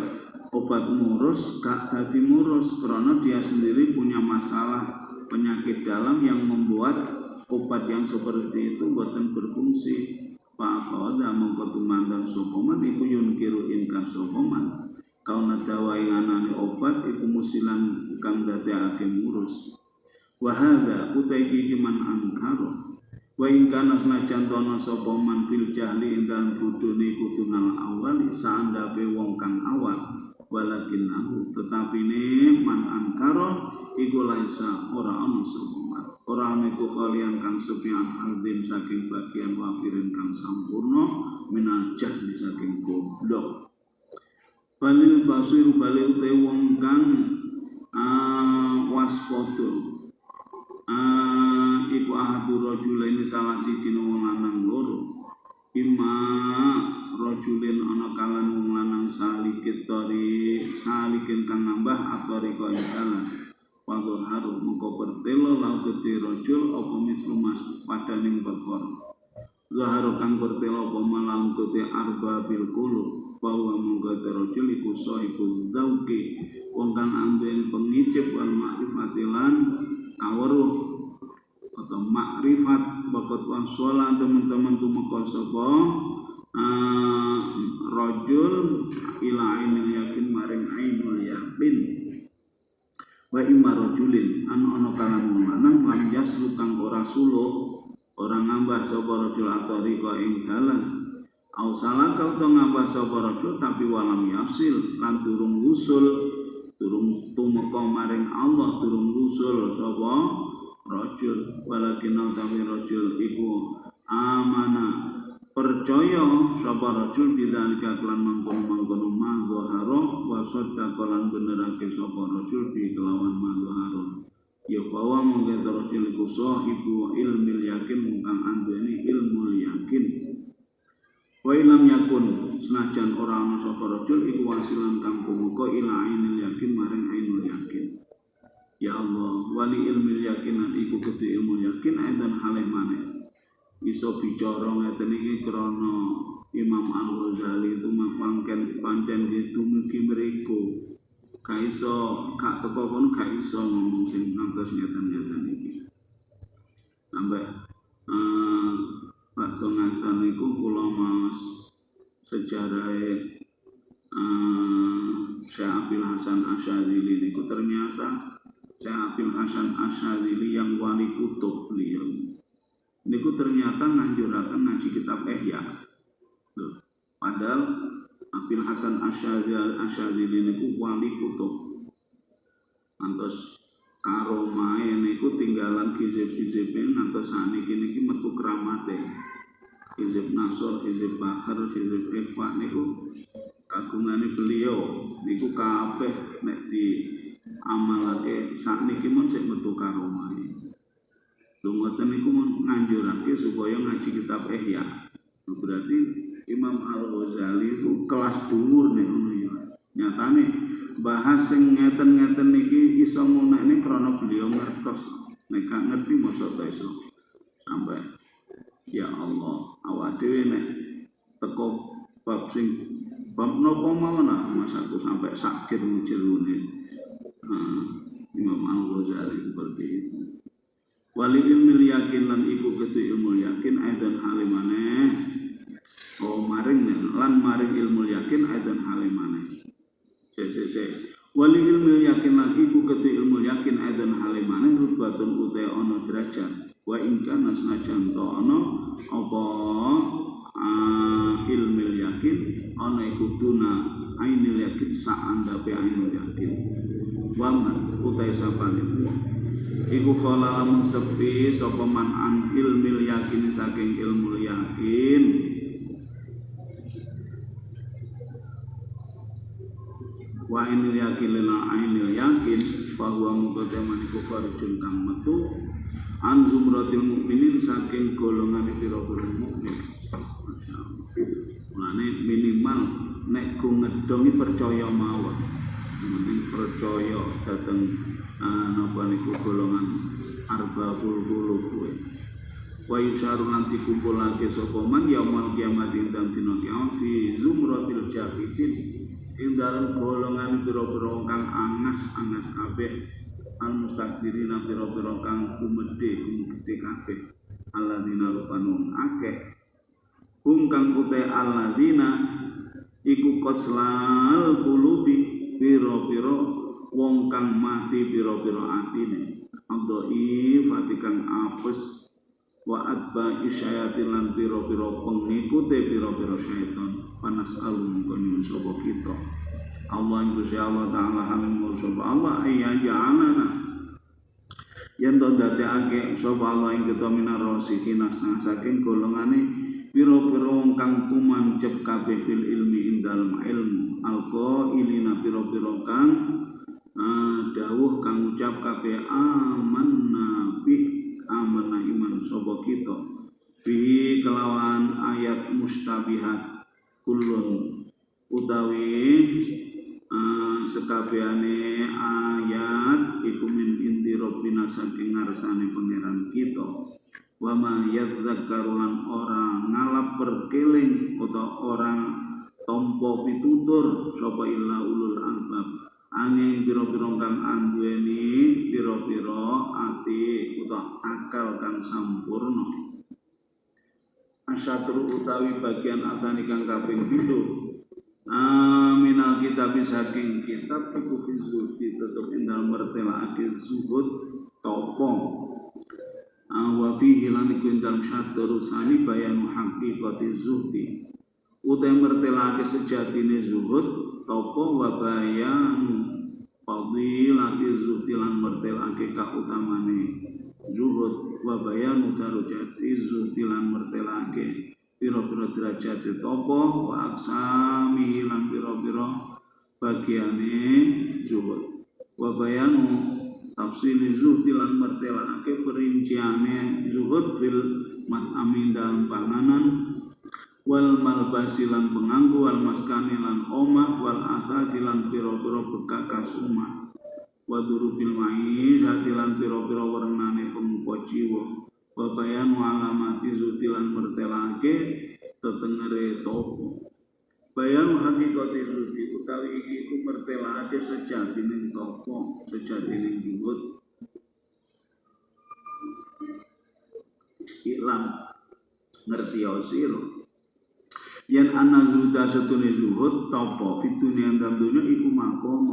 obat murus gak dadi murus krono dia sendiri punya masalah penyakit dalam yang membuat obat yang seperti itu boten berfungsi. Pakhoda mongko tumandang sopoman iku yunkiru inkar sopoman kauna dawa ing anane obat iku musilan kang dadekake murus wa hadza utaiki man angkaro wa ing kana senajan tono sopoman fil jahli ing dalem bodhone kudunal awal saandape wong kang awal walakinnahu tetapine man ankara iku laisa ora ana sapa ora ana iku kalian kang sepian aldin saking bagian wafirin kang sampurna minal jahli saking goblok balil basiru balil te wong kang waspada iku ahadu rajulaini salah siji wong lanang loro imma rajulin ana kalan wong lanang salikin kang nambah atori kaya dalan padha harum mengko bertelo lau gede rajul apa mislumas padaning perkara zaharu kang bertelo apa malang gede arba bil qulub bahwa mengko rajul iku sahibul zauqi wong kang amben pengicip wal makrifatilan kaweruh atau makrifat bakat waswala teman-teman tumeka sapa rajul ila ainil yakin maring ainul yakin wa imma rajulin ana kalan wong lanang lam yaslu kang ora suluk ora ngambah sapa rajul atorika ing dalan au salaka utawa ngambah sapa rajul tapi walam yasil lan durung usul durung tumeka maring Allah durung usul sapa rajul walakin tapi rajul iku amana percaya sapa rajul bidzalika kelan mangkono-mangkono mazharo wa saddaqalan benerake sapa rajul bi kelawan mazharo ya bahwa monggo rajul iku sahibu ilmil yakin kang andeni ilmu yakin wa ilam yakun senajan ora ana sapa rajul iku wasilan kang kumuka ila ainil yakin maring ainul yakin ya Allah wali ilmil yakin iku kudu ilmu yakin aidan hale maneh iso bicara ngeten iki krana Imam Al-Ghazali itu mangken pancen dumugi mriku ka iso gak teko kono gak iso ngomong sing ngantos ngeten-ngeten iki sampai waktu ngasan iku kula mas sejarah Syekh Abil Hasan Asyadzili niku ternyata Syekh Abil Hasan Asyadzili yang wali kutub beliau niku ternyata nganjuraken ngaji kitab Ihya. Padahal Abil Hasan Asyadzili niku wali kutub. Ngantos karomae niku tinggalan hizib-hizib ngantos saniki niki metu kramate. Hizib Nasr, hizib Bahar, hizib Ikhfa niku kagungane beliau niku kabeh nek di amalake sakniki mun sik metu karomae. Ngoten niku nganjurake supaya ngaji kitab Ihya. Berarti Imam Al-Ghazali itu kelas dhuwur nek ngono ya. Nyatane bahas sing ngeten-ngeten niki iso ngunekne krana beliau ngertos. Nek gak ngerti mosok ta iso. Sampai ya Allah, awak dhewe nek teko bab sing bab napa mawon masaku sampai sak jero-jerone. Imam Al-Ghazali seperti itu. Wali ilmu yakin lan iku ketu ilmu yakin aidan halimane maring lan maring ilmu yakin aidan halimane wali ilmu yakin lan iku ketu ilmu yakin aidan halimane rutbatun utai ono derajat wa ingkana senajan to ono apa ilmu yakin ono iku tuna ainil yakin saandape ainul yakin waman utai sapane iku khala lamun sepi sapa man an ilmil yakin saking ilmu yakin wa ainil yakin lana ainil yakin bahwa muqaddaman iku farjun kang metu an zumratil mukminin saking golongan pira-pira mukmin mulane minimal nek ku ngedongi percaya mawon mending percaya dateng napa niku golongan arba'ul qulub wa yusharu nanti kumpulake sapa man yaumul kiamat ing dina kiamat fi zumratil jahidin ing dalem golongan pira-pira kang angas kabeh al mustakbirina pira-pira kang kumedhe kabeh alladzina rupanu akeh kang uta alladzina iku qaslal qulubi pira-pira wong kang mati pira-pira atine andai fatikan apes wa atba isyayatin lan pira-pira pengikute pira-pira syaitan panas alun kono sapa kita Allah yang Gusti Allah Ta'ala halim sapa Allah iya ja'alana yen to dadekake sapa Allah ing kita minar rasikin saking golongane pira-pira wong kang tumancep kabeh fil ilmi ing dalem ilmu alqailina pira-pira kang dawuh kang ucap kabeh amanna iman sapa kita bi kelawan ayat mustabihat kulun utawi sekabehane ayat iku min inti rabbina saking ngarsane pangeran kita wa ma yadzakkaru lan ora ngalap perkeling utawa orang tompo pitutur sapa illa ulul albab angin pira-pira kang anduweni pira-pira ati utawa akal kang sampurna asyatru utawi bagian asani kang kaping 7 minal kitab saking kitab iku zuhud tetep indal mertelake zuhud topo wa fihi lan iku indal syadru sani bayan haqiqati zuhdi utai mertelake sejatine zuhud topo wa bayan fadilati zuhdi lan mertelake kautamane zuhud wa bayan darajati zuhdi lan mertelake pira-pira derajat topo wa aksami lan pira-pira bagiane zuhud wa bayanu tafsili zuhdi lan mertelake perinciane zuhud bil mat'amin dalam panganan wal malbasi lan penganggu wal maskani lan omah wal asadi lan pira-pira bekakas omah wa durubil ma'isati lan pira-pira wernane pengupa jiwa wa bayanu alamati zutilan mertelake tetengere topo bayanu hakikati zuti utawi iki iku mertelake sejatine topo sejatine zuhud ilang ngerti sira yen ana zuhda setune zuhud topo fitunya dalam dunia iku makom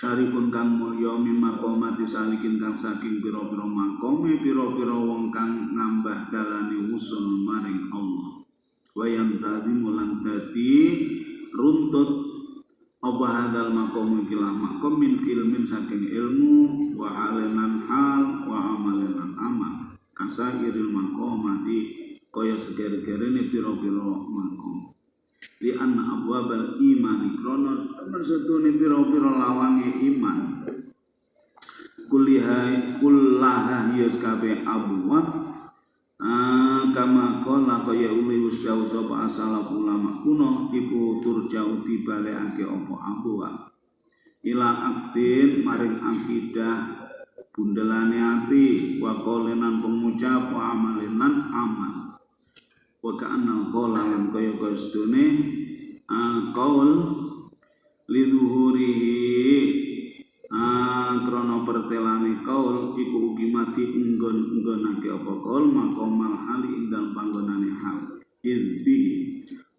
syarifun kang mulya min maqamati salikin kang saking pira-pira makome pira-pira wong kang nambah dalane usul maring Allah wa yantazimu lan dadi runtut apa hadal maqam ikilah maqam min ilmin saking ilmu wa halenan hal wa amalan amal kasairil maqamati kaya seger-gerene pira-pira maqam li anna abwabal imani kronos temen setune pira-pira lawange iman kullaha yus kabeh abwab kama qala kaya uli usau sapa asalaf ulama kuno iku turjau dibalekake apa abwab ila aktin maring akidah bundelane ati wa qolenan pengucap wa amalinan amal wa ka'anna qala lan kaya sedune qaul lidhuhurihi krana pertelane qaul iku ugi mati enggon-enggonake apa qaul maqamal hali ing dalem panggonane hal ilbi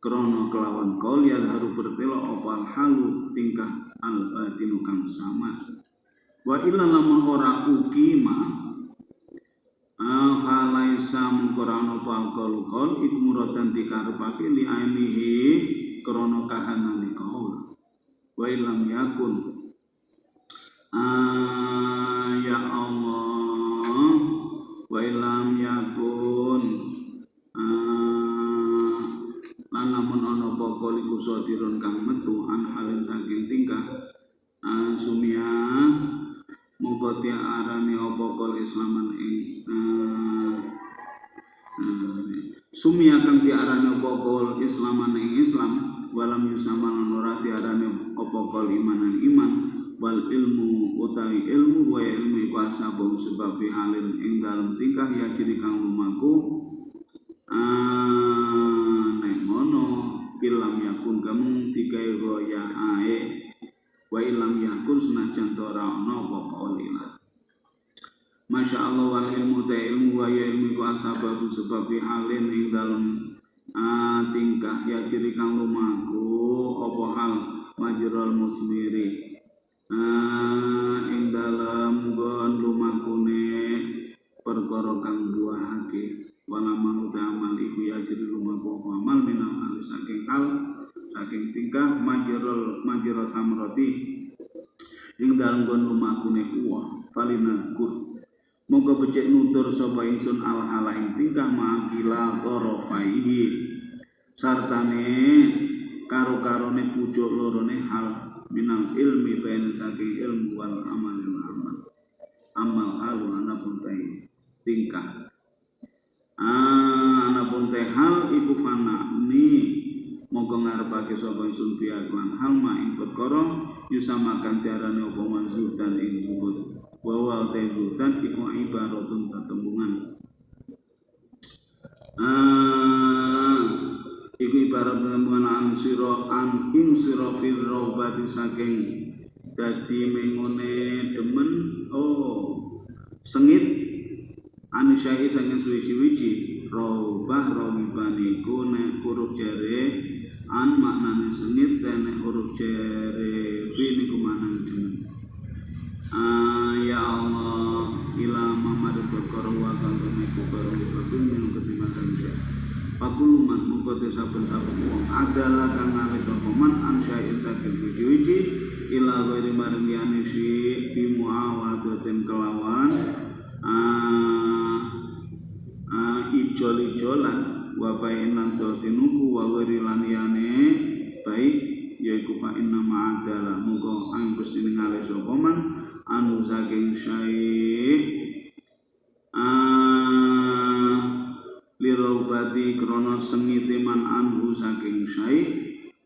krana kelawan qaul ya haru bertela apa halu tingkah al batinu kang sama wa illa lamun ora ukima falaisa mengkorano pangkol-kol iku muradan dikarepake li ainihi krana kahanane kaul wa ilam yakun ya Allah wa ilam yakun lan lamun ana pokol iku sadirun kang metu an halin saking tingkah sumia mongko arane apa kol islaman ing sumia kang diarani apa kol islaman ing Islam walam yusaman ora diarani apa kol imanan iman wal ilmu utawi ilmu wa ilmu iku asabung sebab halin ing dalem tingkah ya ciri kang lumaku nek ngono ilam yakun kamu digawe ya ae wa ilam yakun senajan ora ana apa kaulila Masya Allah wal ilmu ta ilmu wa ya ilmu ku asbabu sebab halin ing dalem tingkah ya ciri kang lumaku apa hal majral musmiri ing dalem gon lumakune perkara kang duahake wala mau amal iku ya ciri lumaku amal minal saking hal saking tingkah majral samrati ing dalem kon lumakune uwa falinakur mongko becik nutur sapa ingsun al-hala ing tingkah mangkila tarafaihi sartane karo-karone pucuk lorone hal minal ilmi bain saking ilmu wal amal halu anapun teh tingkah anapun teh hal iku fana ni mongko ngarepake sapa ingsun piaklan hal ma ing perkara yusamakan tiarane apa manzutan ing zuhud bahwa te zuhud iku ibaratun tatembungan iku ibarat tatembungan an ing sira fil raubati saking dadi mengone demen sengit anisai saking suwi-wiji raubah rawibane iku nek huruf jare an maknane sengit dan nek huruf jare fi niku maknane demen ya Allah ila mamad perkara wa kang meku karo kabeh ing ketimakan ya pakuluman mongko saben-saben wong adalah kang ngawe man ansai saking suwi-wiji ila ghairi mariyani si bimuawadatin kelawan ijol-ijolan wa ba'inan tinuku wa ghairi laniyane baik yaiku fa inna ma'adalah muga anggus ningali sapa man anu saking syai liraubati krana sengite man anu saking syai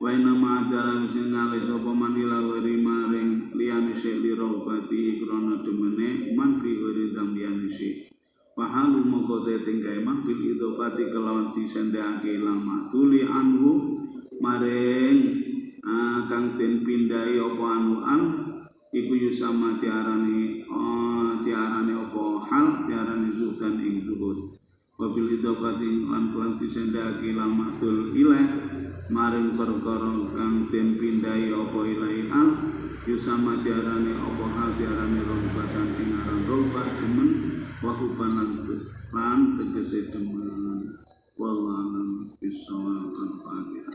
wa inna ma'adalah ningali sapa man ila ghairi maring liyane syai liraubati krana demene man fi ghairi damliyane syai pahalu moko tingkai man bil idopati kelawan disendhake lama tuli anhu maring kang den pindhahi apa anu an iku yusama tiarane apa hal tiarane zuhdan ing zuhud wabil idopati lan disendhake lama tul ilaih maring perkara kang den pindhahi apa ilaih al yusama tiarane apa hal tiarane rombatan ing aran robat demen wahubanan lan tegese demen walana bisawal al-fatihah.